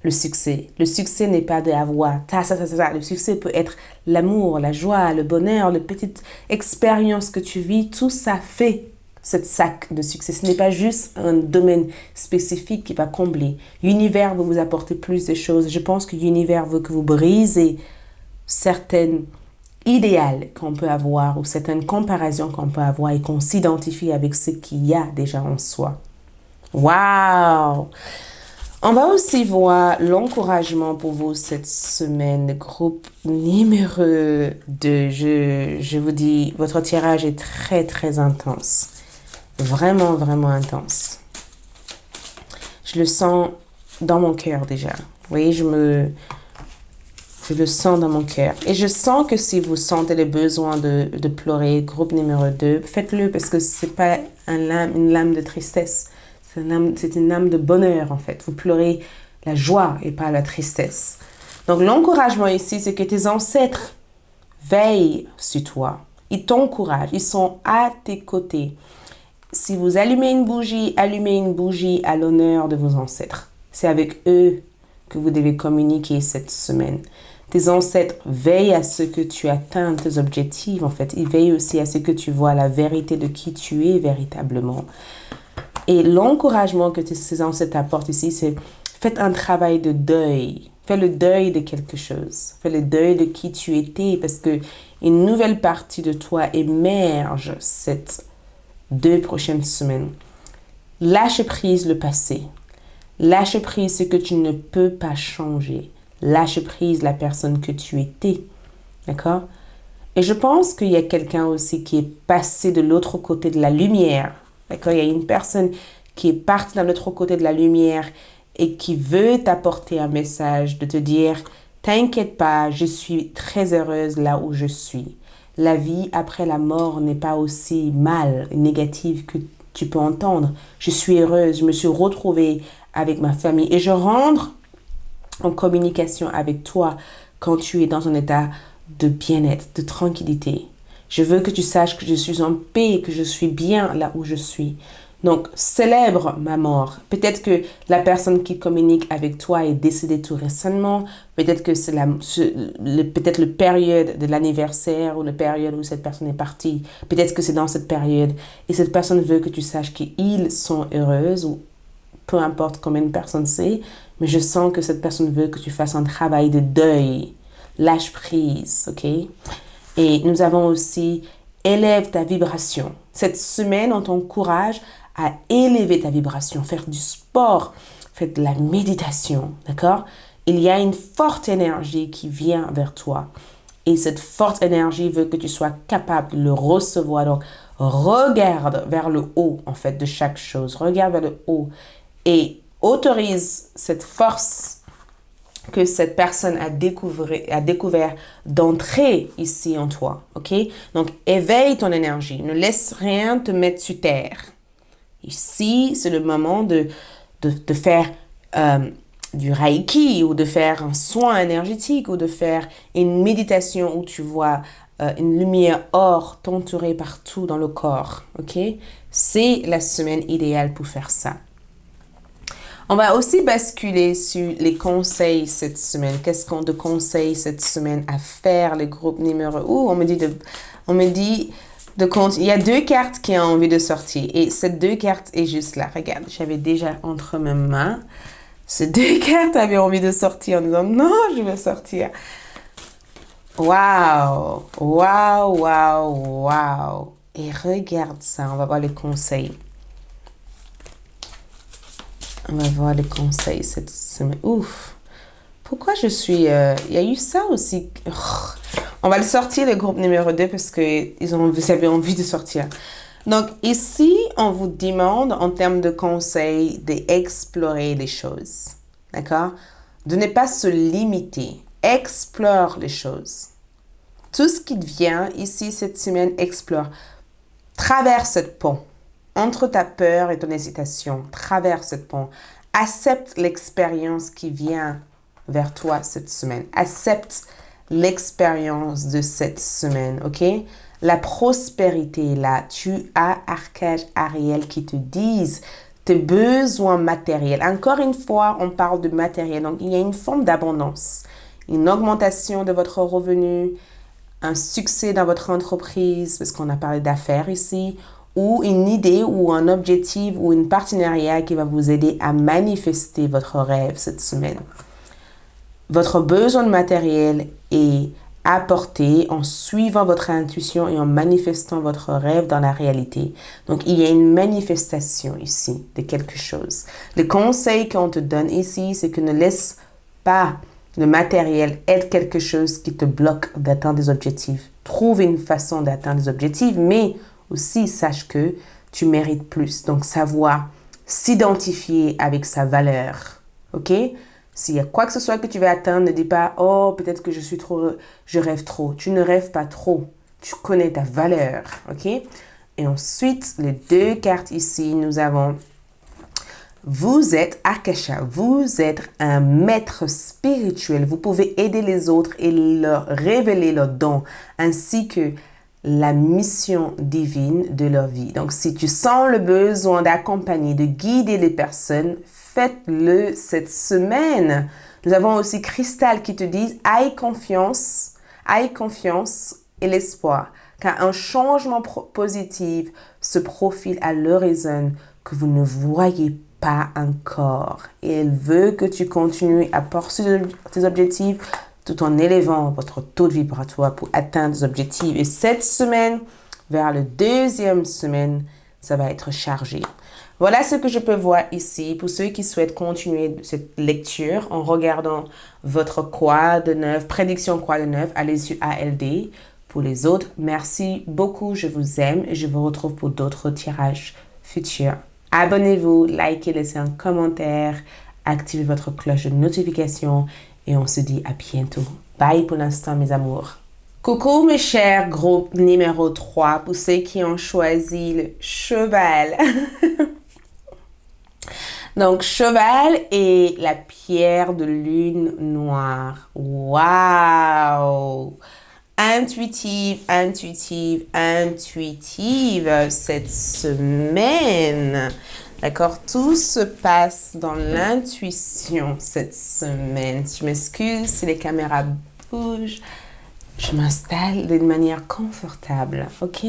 le succès. Le succès n'est pas d'avoir ça. Le succès peut être l'amour, la joie, le bonheur, les petites expériences que tu vis. Tout ça fait cette sac de succès. Ce n'est pas juste un domaine spécifique qui va combler. L'univers veut vous apporter plus de choses. Je pense que l'univers veut que vous brisez certaines idéales qu'on peut avoir ou certaines comparaisons qu'on peut avoir et qu'on s'identifie avec ce qu'il y a déjà en soi. Waouh! On va aussi voir l'encouragement pour vous cette semaine, le groupe numéro 2. Je vous dis, votre tirage est très, très intense. Vraiment, vraiment intense. Je le sens dans mon cœur déjà. Vous voyez, je le sens dans mon cœur. Et je sens que si vous sentez le besoin de pleurer, groupe numéro 2, faites-le parce que c'est pas une lame de tristesse. C'est une âme de bonheur en fait. Vous pleurez la joie et pas la tristesse. Donc l'encouragement ici, c'est que tes ancêtres veillent sur toi. Ils t'encouragent. Ils sont à tes côtés. Si vous allumez une bougie à l'honneur de vos ancêtres. C'est avec eux que vous devez communiquer cette semaine. Tes ancêtres veillent à ce que tu atteignes tes objectifs, en fait. Ils veillent aussi à ce que tu vois la vérité de qui tu es véritablement. Et l'encouragement que ces ancêtres apportent ici, c'est faites un travail de deuil. Fais le deuil de quelque chose. Fais le deuil de qui tu étais parce que une nouvelle partie de toi émerge cette 2 prochaines semaines. Lâche prise le passé. Lâche prise ce que tu ne peux pas changer. Lâche prise la personne que tu étais. D'accord? Et je pense qu'il y a quelqu'un aussi qui est passé de l'autre côté de la lumière. D'accord? Il y a une personne qui est partie de l'autre côté de la lumière et qui veut t'apporter un message de te dire « T'inquiète pas, je suis très heureuse là où je suis. La vie après la mort n'est pas aussi mal, négative que tu peux entendre. Je suis heureuse, je me suis retrouvée avec ma famille et je rentre en communication avec toi quand tu es dans un état de bien-être, de tranquillité. Je veux que tu saches que je suis en paix, que je suis bien là où je suis. Donc, célèbre ma mort. Peut-être que la personne qui communique avec toi est décédée tout récemment. Peut-être que c'est peut-être la période de l'anniversaire ou la période où cette personne est partie. Peut-être que c'est dans cette période. Et cette personne veut que tu saches qu'ils sont heureuses ou peu importe combien de personnes c'est. Mais je sens que cette personne veut que tu fasses un travail de deuil. Lâche prise, ok? Et nous avons aussi élève ta vibration. Cette semaine, on t'encourage à élever ta vibration, faire du sport, faire de la méditation, d'accord? Il y a une forte énergie qui vient vers toi. Et cette forte énergie veut que tu sois capable de le recevoir. Donc, regarde vers le haut, en fait, de chaque chose. Regarde vers le haut et autorise cette force que cette personne a découvert d'entrer ici en toi, ok? Donc, éveille ton énergie. Ne laisse rien te mettre sur terre. Ici, c'est le moment de faire du Reiki ou de faire un soin énergétique ou de faire une méditation où tu vois une lumière or t'entourer partout dans le corps, ok? C'est la semaine idéale pour faire ça. On va aussi basculer sur les conseils cette semaine. Qu'est-ce qu'on te conseille cette semaine à faire, le groupe numéro... on me dit de compte. Il y a 2 cartes qui ont envie de sortir. Et ces 2 cartes est juste là. Regarde, j'avais déjà entre mes mains. Ces 2 cartes avaient envie de sortir en disant non, je veux sortir. Waouh, waouh, waouh, waouh. Et regarde ça, on va voir les conseils. On va voir les conseils cette semaine. Ouf. Pourquoi je suis... il y a eu ça aussi. On va le sortir, le groupe numéro 2, parce que vous avez envie de sortir. Donc, ici, on vous demande, en termes de conseils, d'explorer les choses. D'accord? De ne pas se limiter. Explore les choses. Tout ce qui te vient ici, cette semaine, explore. Traverse ce pont. Entre ta peur et ton hésitation, traverse ce pont. Accepte l'expérience qui vient vers toi cette semaine. Accepte l'expérience de cette semaine, ok? La prospérité est là. Tu as Archange Ariel qui te disent tes besoins matériels. Encore une fois, on parle de matériel. Donc, il y a une forme d'abondance. Une augmentation de votre revenu, un succès dans votre entreprise, parce qu'on a parlé d'affaires ici, ou une idée ou un objectif ou une partenariat qui va vous aider à manifester votre rêve cette semaine. Votre besoin de matériel est apporté en suivant votre intuition et en manifestant votre rêve dans la réalité. Donc, il y a une manifestation ici de quelque chose. Le conseil qu'on te donne ici, c'est que ne laisse pas le matériel être quelque chose qui te bloque d'atteindre des objectifs. Trouve une façon d'atteindre des objectifs, mais aussi sache que tu mérites plus. Donc, savoir s'identifier avec sa valeur. OK? S'il y a quoi que ce soit que tu veux atteindre, ne dis pas, oh, peut-être que je rêve trop. Tu ne rêves pas trop. Tu connais ta valeur. OK? Et ensuite, les deux cartes ici, nous avons, vous êtes Akasha, vous êtes un maître spirituel. Vous pouvez aider les autres et leur révéler leurs dons, ainsi que la mission divine de leur vie. Donc, si tu sens le besoin d'accompagner, de guider les personnes, faites-le cette semaine. Nous avons aussi Cristal qui te dit, aie confiance et l'espoir, car un changement positif se profile à l'horizon que vous ne voyez pas encore. Et elle veut que tu continues à poursuivre tes objectifs tout en élevant votre taux de vibratoire pour atteindre des objectifs. Et cette semaine, vers la deuxième semaine, ça va être chargé. Voilà ce que je peux voir ici. Pour ceux qui souhaitent continuer cette lecture en regardant votre quoi de neuf, prédiction quoi de neuf, allez sur ALD. Pour les autres, merci beaucoup, je vous aime et je vous retrouve pour d'autres tirages futurs. Abonnez-vous, likez, laissez un commentaire, activez votre cloche de notification et on se dit à bientôt. Bye pour l'instant, mes amours. Coucou mes chers, groupe numéro 3 pour ceux qui ont choisi le cheval. Donc, cheval et la pierre de lune noire. Waouh! Intuitive cette semaine. D'accord? Tout se passe dans l'intuition cette semaine. Je m'excuse si les caméras bougent. Je m'installe d'une manière confortable. OK?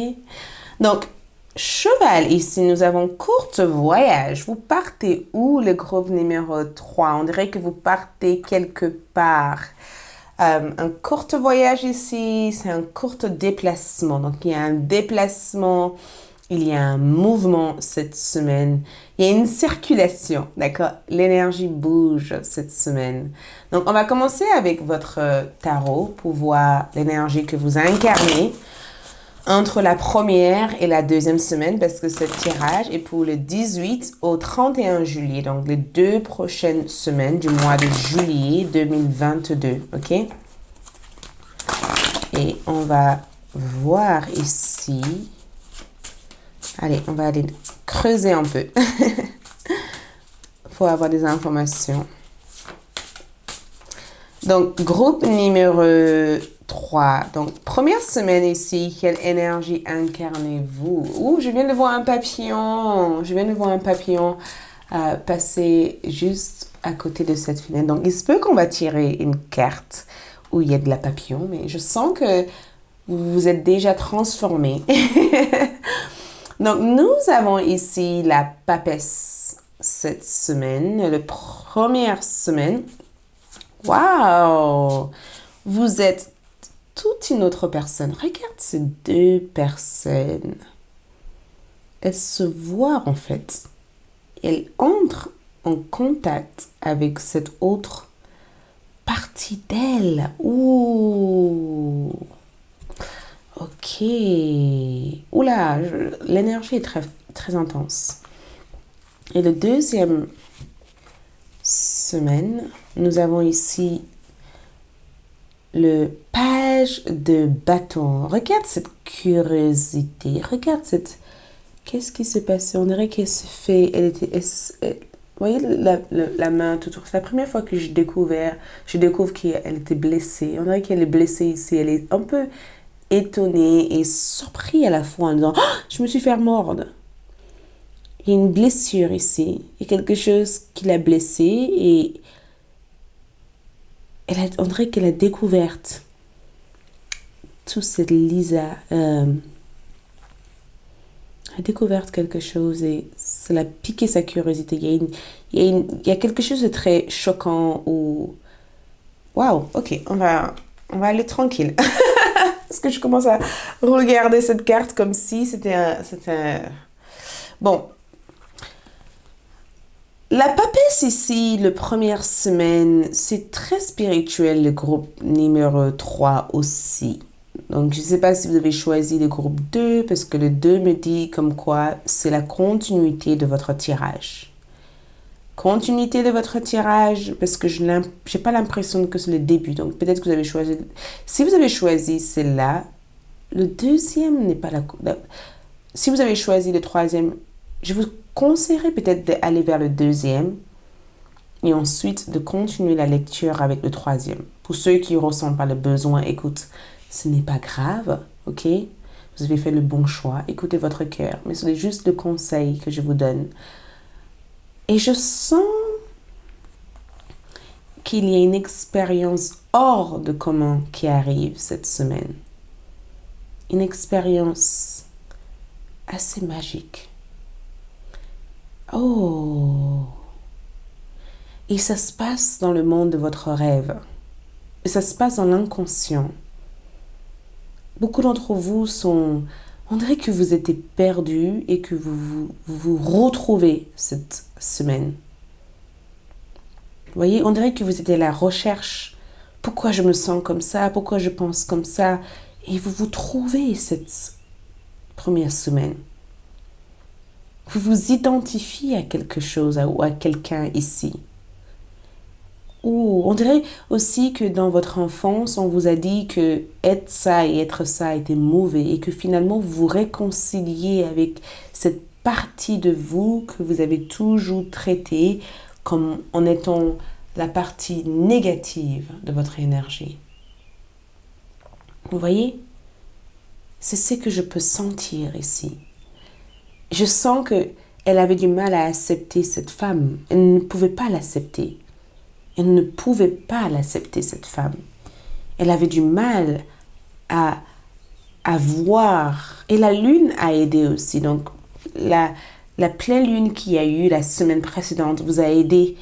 Donc, cheval, ici, nous avons courte voyage. Vous partez où, le groupe numéro 3? On dirait que vous partez quelque part. Un court voyage ici, c'est un court déplacement. Donc, il y a un déplacement, il y a un mouvement cette semaine. Il y a une circulation, d'accord? L'énergie bouge cette semaine. Donc, on va commencer avec votre tarot pour voir l'énergie que vous incarnez entre la première et la deuxième semaine, parce que ce tirage est pour le 18 au 31 juillet, donc les 2 prochaines semaines du mois de juillet 2022, ok? Et on va voir ici. Allez, on va aller creuser un peu pour avoir des informations. Donc, groupe numéro 3. Donc, première semaine ici, quelle énergie incarnez-vous? Ouh, je viens de voir un papillon. Je viens de voir un papillon passer juste à côté de cette fenêtre. Donc, il se peut qu'on va tirer une carte où il y a de la papillon, mais je sens que vous vous êtes déjà transformé. Donc, nous avons ici la papesse cette semaine, la première semaine. Waouh! Vous êtes toute une autre personne. Regarde ces 2 personnes. Elles se voient en fait. Elles entrent en contact avec cette autre partie d'elle. Ouh! Ok. Oula, l'énergie est très, très intense. Et la deuxième semaine, nous avons ici le page de bâton. Regarde cette curiosité. Regarde cette... Qu'est-ce qui se passe? On dirait qu'elle se fait... vous voyez la main tout autour. C'est la première fois que je découvre qu'elle était blessée. On dirait qu'elle est blessée ici. Elle est un peu étonnée et surprise à la fois en disant, oh, je me suis fait mordre. Il y a une blessure ici. Il y a quelque chose qui l'a blessée et on dirait qu'elle a découvert toute cette Lisa. Elle a découvert quelque chose et ça l'a piqué sa curiosité. Il y a quelque chose de très choquant ou... Waouh, ok, on va aller tranquille. Parce que je commence à regarder cette carte comme si c'était Bon. La papesse ici, la première semaine, c'est très spirituel, le groupe numéro 3 aussi. Donc, je ne sais pas si vous avez choisi le groupe 2 parce que le 2 me dit comme quoi c'est la continuité de votre tirage. Continuité de votre tirage parce que je n'ai pas l'impression que c'est le début. Donc, peut-être que vous avez choisi... Si vous avez choisi celle-là, le deuxième n'est pas si vous avez choisi le troisième, je vous conseillerais peut-être d'aller vers le deuxième et ensuite de continuer la lecture avec le troisième. Pour ceux qui ne ressentent pas le besoin, écoute, ce n'est pas grave, ok? Vous avez fait le bon choix, écoutez votre cœur, mais c'est juste le conseil que je vous donne. Et je sens qu'il y a une expérience hors de commun qui arrive cette semaine. Une expérience assez magique. Oh! Et ça se passe dans le monde de votre rêve. Et ça se passe dans l'inconscient. Beaucoup d'entre vous sont... On dirait que vous étiez perdus et que vous retrouvez cette semaine. Vous voyez, on dirait que vous étiez à la recherche. Pourquoi je me sens comme ça? Pourquoi je pense comme ça? Et vous vous trouvez cette première semaine. Vous vous identifiez à quelque chose ou à quelqu'un ici. Ou on dirait aussi que dans votre enfance, on vous a dit que être ça et être ça était mauvais et que finalement vous vous réconciliez avec cette partie de vous que vous avez toujours traitée comme en étant la partie négative de votre énergie. Vous voyez? C'est ce que je peux sentir ici. Je sens qu'elle avait du mal à accepter cette femme. Elle ne pouvait pas l'accepter. Elle ne pouvait pas l'accepter, cette femme. Elle avait du mal à voir. Et la lune a aidé aussi. Donc, la pleine lune qu'il y a eu la semaine précédente vous a aidé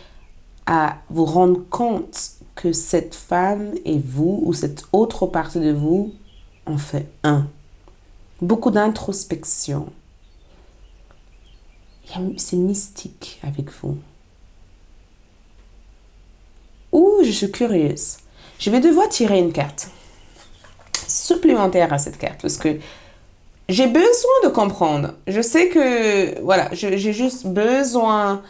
à vous rendre compte que cette femme et vous, ou cette autre partie de vous, en fait un. Beaucoup d'introspection. C'est mystique avec vous. Ouh, je suis curieuse. Je vais devoir tirer une carte supplémentaire à cette carte parce que j'ai besoin de comprendre. Je sais que, voilà, j'ai juste besoin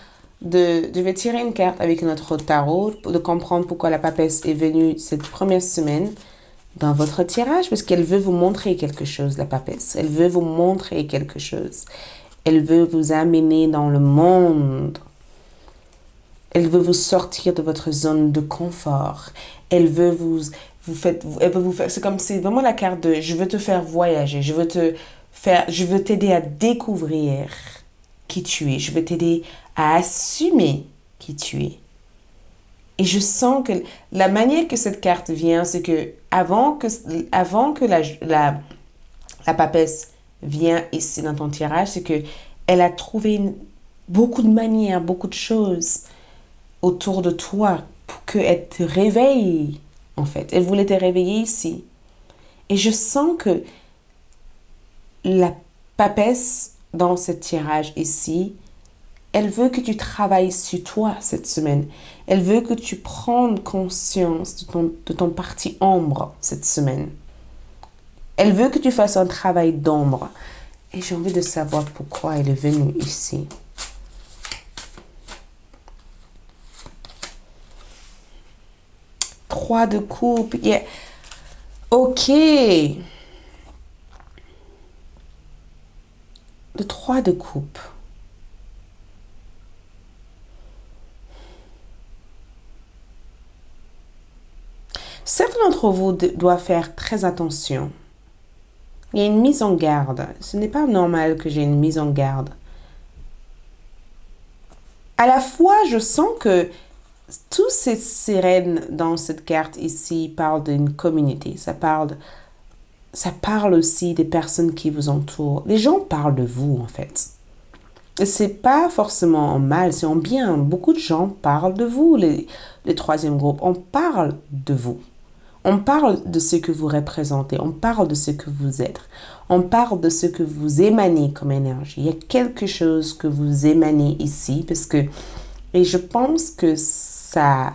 je vais tirer une carte avec notre tarot de comprendre pourquoi la papesse est venue cette première semaine dans votre tirage parce qu'elle veut vous montrer quelque chose, la papesse. Elle veut vous montrer quelque chose. Elle veut vous amener dans le monde. Elle veut vous sortir de votre zone de confort. Elle veut c'est comme c'est vraiment la carte de je veux te faire voyager, je veux t'aider à découvrir qui tu es, je veux t'aider à assumer qui tu es. Et je sens que la manière que cette carte vient, c'est que avant que la papesse vient ici dans ton tirage, c'est que elle a trouvé beaucoup de manières, beaucoup de choses autour de toi pour qu'elle te réveille, en fait. Elle voulait te réveiller ici. Et je sens que la papesse, dans ce tirage ici, elle veut que tu travailles sur toi cette semaine. Elle veut que tu prennes conscience de ton parti ombre cette semaine. Elle veut que tu fasses un travail d'ombre. Et j'ai envie de savoir pourquoi elle est venue ici. Trois de coupe. Yeah. Ok. Le 3 de coupe. Certains d'entre vous doivent faire très attention. Il y a une mise en garde. Ce n'est pas normal que j'ai une mise en garde. À la fois, je sens que toutes ces sirènes dans cette carte ici parlent d'une communauté. Ça parle aussi des personnes qui vous entourent. Les gens parlent de vous, en fait. Et c'est pas forcément en mal, c'est en bien. Beaucoup de gens parlent de vous, les troisième groupe. On parle de vous. On parle de ce que vous représentez. On parle de ce que vous êtes. On parle de ce que vous émanez comme énergie. Il y a quelque chose que vous émanez ici et je pense que ça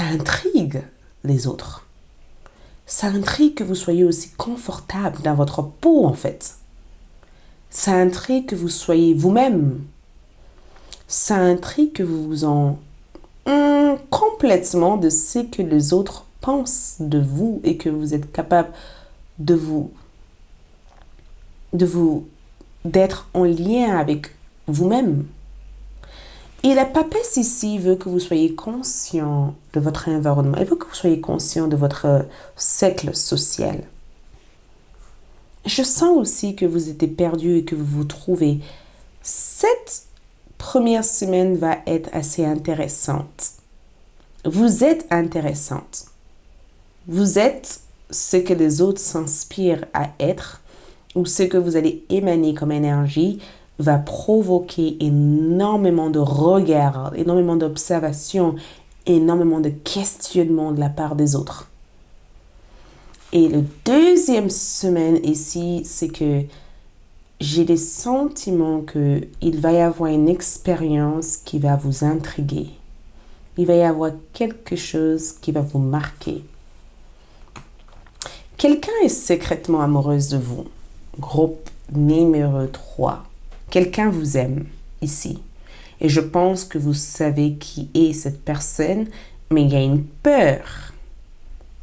intrigue les autres. Ça intrigue que vous soyez aussi confortable dans votre peau, en fait. Ça intrigue que vous soyez vous-même. Ça intrigue que vous vous en complètement de ce que les autres pensent de vous et que vous êtes capable de d'être en lien avec vous-même. Et la papesse ici veut que vous soyez conscient de votre environnement. Elle veut que vous soyez conscient de votre cercle social. Je sens aussi que vous êtes perdu et que vous vous trouvez. Cette première semaine va être assez intéressante. Vous êtes intéressante. Vous êtes ce que les autres s'inspirent à être ou ce que vous allez émaner comme énergie va provoquer énormément de regards, énormément d'observations, énormément de questionnements de la part des autres. Et la deuxième semaine ici, c'est que j'ai le sentiment qu'il va y avoir une expérience qui va vous intriguer. Il va y avoir quelque chose qui va vous marquer. Quelqu'un est secrètement amoureuse de vous. Groupe numéro 3. Quelqu'un vous aime ici. Et je pense que vous savez qui est cette personne, mais il y a une peur.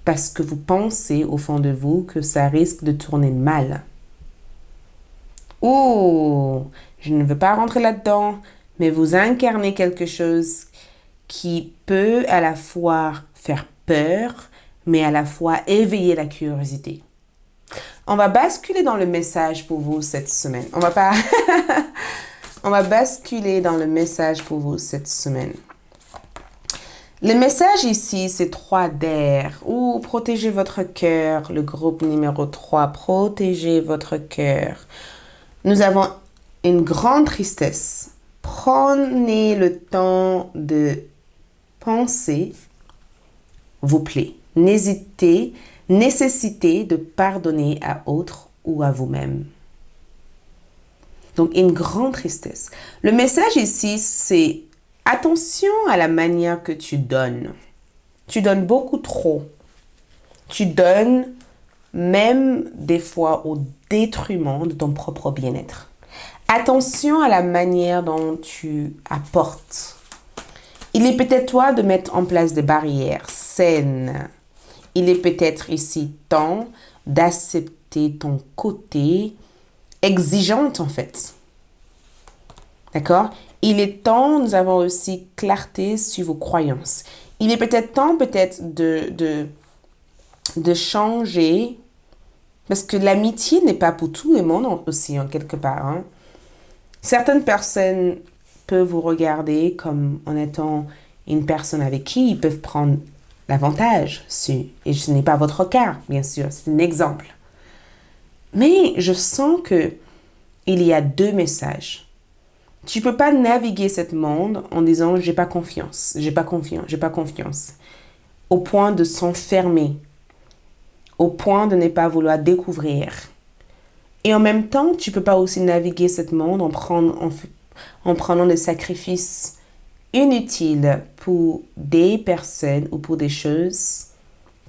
Parce que vous pensez au fond de vous que ça risque de tourner mal. Oh, je ne veux pas rentrer là-dedans, mais vous incarnez quelque chose qui peut à la fois faire peur, mais à la fois éveiller la curiosité. On va basculer dans le message pour vous cette semaine. On va basculer dans le message pour vous cette semaine. Le message ici, c'est 3 d'air. Ou protégez votre cœur, le groupe numéro 3. Protégez votre cœur. Nous avons une grande tristesse. Prenez le temps de penser, vous plaît. Nécessitez de pardonner à autre ou à vous-même. Donc, une grande tristesse. Le message ici, c'est attention à la manière que tu donnes. Tu donnes beaucoup trop. Tu donnes même des fois au détriment de ton propre bien-être. Attention à la manière dont tu apportes. Il est peut-être toi de mettre en place des barrières saines. Il est peut-être ici temps d'accepter ton côté exigeante en fait. D'accord? Il est temps, nous avons aussi clarté sur vos croyances. Il est peut-être temps de changer parce que l'amitié n'est pas pour tout le monde aussi en quelque part. Hein. Certaines personnes peuvent vous regarder comme en étant une personne avec qui ils peuvent prendre l'avantage sur. Et ce n'est pas votre cas, bien sûr, c'est un exemple. Mais je sens que il y a 2 messages. Tu ne peux pas naviguer ce monde en disant j'ai pas confiance, au point de s'enfermer, au point de ne pas vouloir découvrir. Et en même temps, tu ne peux pas aussi naviguer ce monde en prenant des sacrifices inutiles pour des personnes ou pour des choses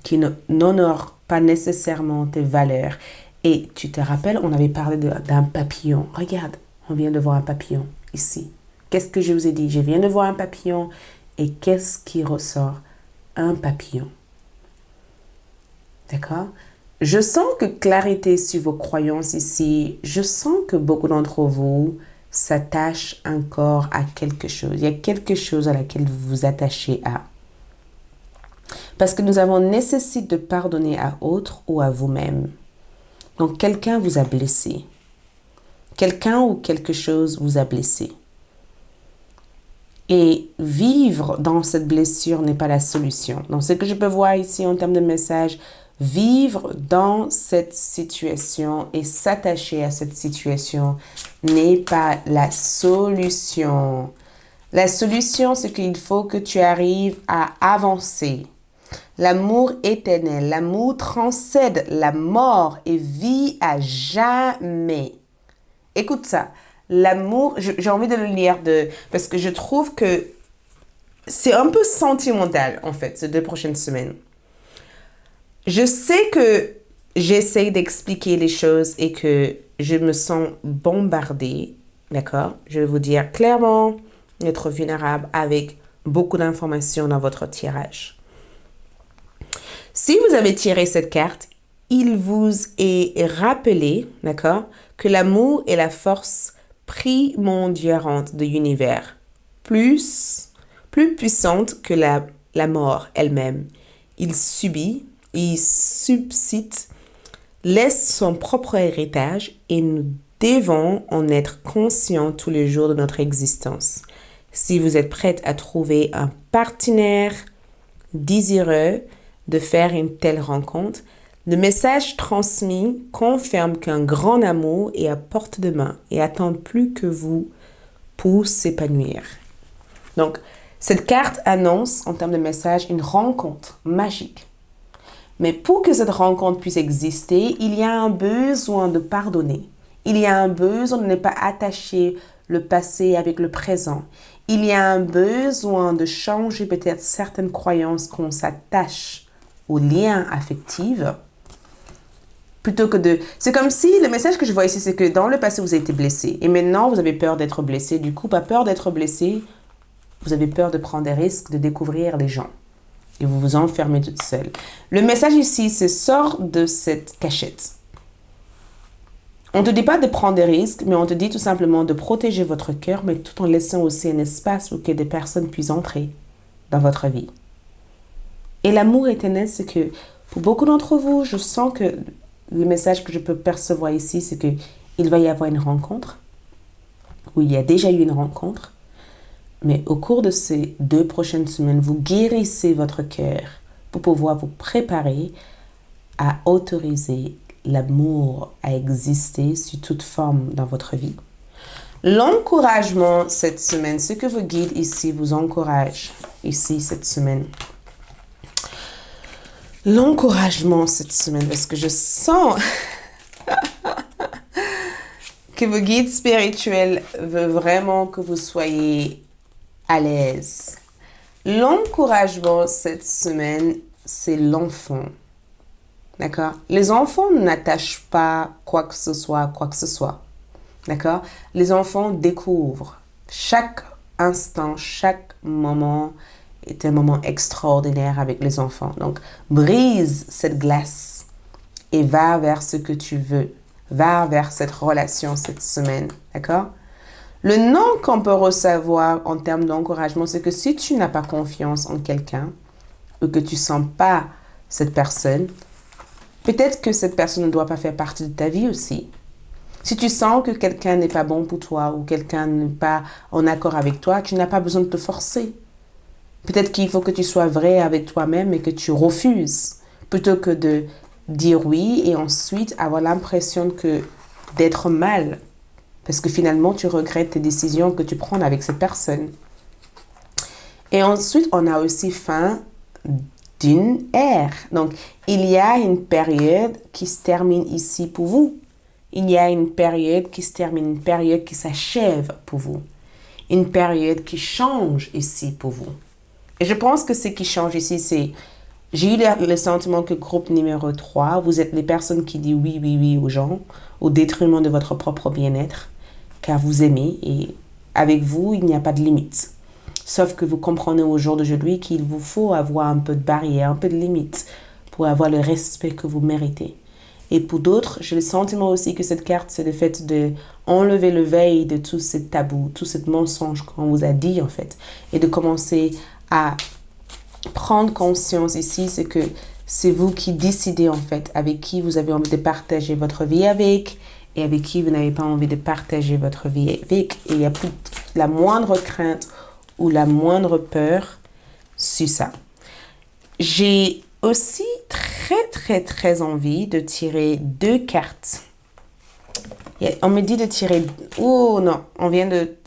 qui n'honorent pas nécessairement tes valeurs. Et tu te rappelles, on avait parlé d'un papillon. Regarde, on vient de voir un papillon ici. Qu'est-ce que je vous ai dit? Je viens de voir un papillon. Et qu'est-ce qui ressort? Un papillon. D'accord? Je sens que clarité sur vos croyances ici. Je sens que beaucoup d'entre vous s'attachent encore à quelque chose. Il y a quelque chose à laquelle vous vous attachez à. Parce que nous avons nécessité de pardonner à autre ou à vous-même. Donc, quelqu'un vous a blessé. Quelqu'un ou quelque chose vous a blessé. Et vivre dans cette blessure n'est pas la solution. Donc, ce que je peux voir ici en termes de message, vivre dans cette situation et s'attacher à cette situation n'est pas la solution. La solution, c'est qu'il faut que tu arrives à avancer. L'amour éternel, l'amour transcède la mort et vit à jamais. Écoute ça, l'amour, j'ai envie de le lire parce que je trouve que c'est un peu sentimental en fait, ces 2 prochaines semaines. Je sais que j'essaie d'expliquer les choses et que je me sens bombardée, d'accord? Je vais vous dire clairement, être vulnérable avec beaucoup d'informations dans votre tirage. Si vous avez tiré cette carte, il vous est rappelé, d'accord, que l'amour est la force primondierante de l'univers, plus puissante que la mort elle-même. Il subit, il subsiste, laisse son propre héritage et nous devons en être conscients tous les jours de notre existence. Si vous êtes prête à trouver un partenaire désireux de faire une telle rencontre, le message transmis confirme qu'un grand amour est à portée de main et attend plus que vous pour s'épanouir. Donc, cette carte annonce en termes de message une rencontre magique. Mais pour que cette rencontre puisse exister, il y a un besoin de pardonner. Il y a un besoin de ne pas attacher le passé avec le présent. Il y a un besoin de changer peut-être certaines croyances qu'on s'attache aux liens affectifs. Plutôt que de... C'est comme si le message que je vois ici, c'est que dans le passé, vous avez été blessé. Et maintenant, vous avez peur d'être blessé. Du coup, pas peur d'être blessé. Vous avez peur de prendre des risques, de découvrir les gens. Et vous vous enfermez toute seule. Le message ici, c'est sors de cette cachette. On ne te dit pas de prendre des risques, mais on te dit tout simplement de protéger votre cœur, mais tout en laissant aussi un espace pour que des personnes puissent entrer dans votre vie. Et l'amour éternel, c'est que pour beaucoup d'entre vous, je sens que le message que je peux percevoir ici, c'est qu'il va y avoir une rencontre, ou il y a déjà eu une rencontre, mais au cours de ces 2 prochaines semaines, vous guérissez votre cœur pour pouvoir vous préparer à autoriser l'amour à exister sous toute forme dans votre vie. L'encouragement cette semaine, ce que vos guides ici vous encouragent ici cette semaine. L'encouragement cette semaine, parce que je sens que vos guides spirituels veulent vraiment que vous soyez à l'aise. L'encouragement cette semaine, c'est l'enfant. D'accord? Les enfants n'attachent pas quoi que ce soit à quoi que ce soit. D'accord? Les enfants découvrent. Chaque instant, chaque moment est un moment extraordinaire avec les enfants. Donc, brise cette glace et va vers ce que tu veux. Va vers cette relation cette semaine. D'accord? Le nom qu'on peut recevoir en termes d'encouragement, c'est que si tu n'as pas confiance en quelqu'un ou que tu ne sens pas cette personne, peut-être que cette personne ne doit pas faire partie de ta vie aussi. Si tu sens que quelqu'un n'est pas bon pour toi ou quelqu'un n'est pas en accord avec toi, tu n'as pas besoin de te forcer. Peut-être qu'il faut que tu sois vrai avec toi-même et que tu refuses plutôt que de dire oui et ensuite avoir l'impression d'être mal. Parce que finalement, tu regrettes tes décisions que tu prends avec cette personne. Et ensuite, on a aussi faim d'une ère. Donc, il y a une période qui se termine ici pour vous. Il y a une période qui se termine, une période qui s'achève pour vous. Une période qui change ici pour vous. Et je pense que ce qui change ici, c'est... J'ai eu le sentiment que groupe numéro 3, vous êtes les personnes qui disent oui, oui, oui aux gens, au détriment de votre propre bien-être, car vous aimez et avec vous, il n'y a pas de limite. Sauf que vous comprenez au jour d'aujourd'hui qu'il vous faut avoir un peu de barrière, un peu de limite pour avoir le respect que vous méritez. Et pour d'autres, j'ai le sentiment aussi que cette carte, c'est le fait de enlever le veil de tout ce tabou, tout ce mensonge qu'on vous a dit en fait, et de commencer à prendre conscience ici, c'est que c'est vous qui décidez en fait avec qui vous avez envie de partager votre vie avec et avec qui vous n'avez pas envie de partager votre vie avec. Et il n'y a plus la moindre crainte ou la moindre peur sur ça. J'ai aussi très envie de tirer 2 cartes. On me dit de tirer... Oh non,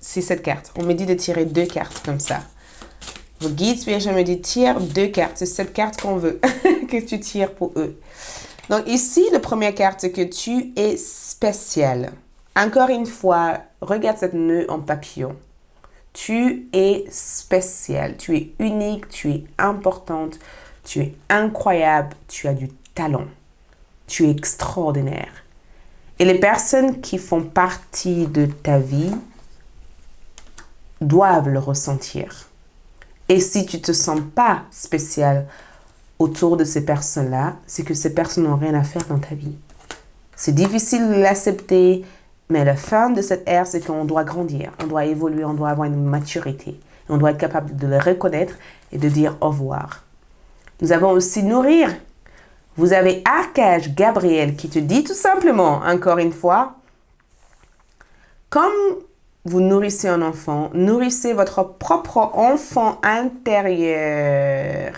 c'est cette carte. On me dit de tirer 2 cartes comme ça. Vos guides spirituels me disent tire 2 cartes. C'est cette carte qu'on veut que tu tires pour eux. Donc ici, la première carte, c'est que tu es spécial. Encore une fois, regarde cette nœud en papillon. Tu es spécial, tu es unique, tu es importante, tu es incroyable, tu as du talent. Tu es extraordinaire. Et les personnes qui font partie de ta vie doivent le ressentir. Et si tu ne te sens pas spécial autour de ces personnes-là, c'est que ces personnes n'ont rien à faire dans ta vie. C'est difficile de l'accepter, mais la fin de cette ère, c'est qu'on doit grandir, on doit évoluer, on doit avoir une maturité. On doit être capable de le reconnaître et de dire au revoir. Nous avons aussi nourrir. Vous avez Archange Gabriel qui te dit tout simplement, encore une fois, comme vous nourrissez un enfant, nourrissez votre propre enfant intérieur.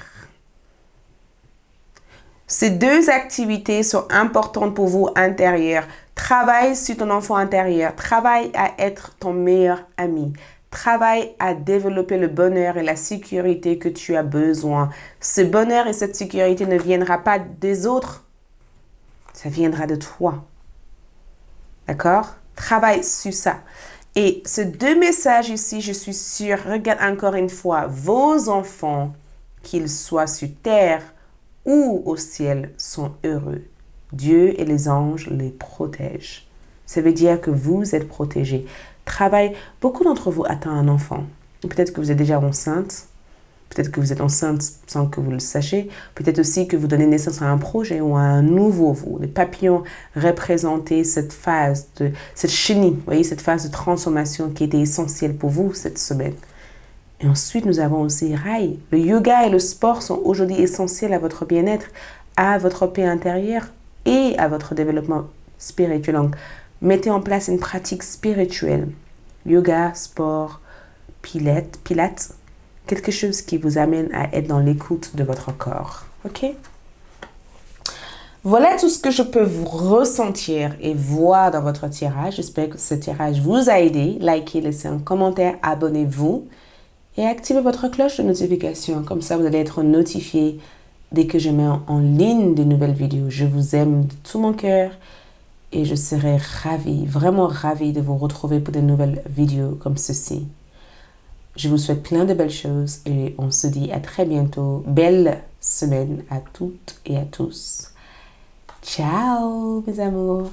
Ces deux activités sont importantes pour vous intérieur. Travaille sur ton enfant intérieur. Travaille à être ton meilleur ami. Travaille à développer le bonheur et la sécurité que tu as besoin. Ce bonheur et cette sécurité ne viendra pas des autres. Ça viendra de toi. D'accord? Travaille sur ça. Et ces deux messages ici, je suis sûre, regarde encore une fois, vos enfants, qu'ils soient sur terre ou au ciel, sont heureux. Dieu et les anges les protègent. Ça veut dire que vous êtes protégés. Travaille. Beaucoup d'entre vous attendent un enfant. Peut-être que vous êtes déjà enceinte. Peut-être que vous êtes enceinte sans que vous le sachiez. Peut-être aussi que vous donnez naissance à un projet ou à un nouveau vous. Les papillons représentaient cette phase, cette chenille, vous voyez, cette phase de transformation qui était essentielle pour vous cette semaine. Et ensuite, nous avons aussi Rai. Le yoga et le sport sont aujourd'hui essentiels à votre bien-être, à votre paix intérieure et à votre développement spirituel. Donc, mettez en place une pratique spirituelle. Yoga, sport, pilates, quelque chose qui vous amène à être dans l'écoute de votre corps. Ok? Voilà tout ce que je peux vous ressentir et voir dans votre tirage. J'espère que ce tirage vous a aidé. Likez, laissez un commentaire, abonnez-vous et activez votre cloche de notification. Comme ça, vous allez être notifié dès que je mets en ligne de nouvelles vidéos. Je vous aime de tout mon cœur et je serai ravie, vraiment ravie de vous retrouver pour de nouvelles vidéos comme ceci. Je vous souhaite plein de belles choses et on se dit à très bientôt. Belle semaine à toutes et à tous. Ciao, mes amours.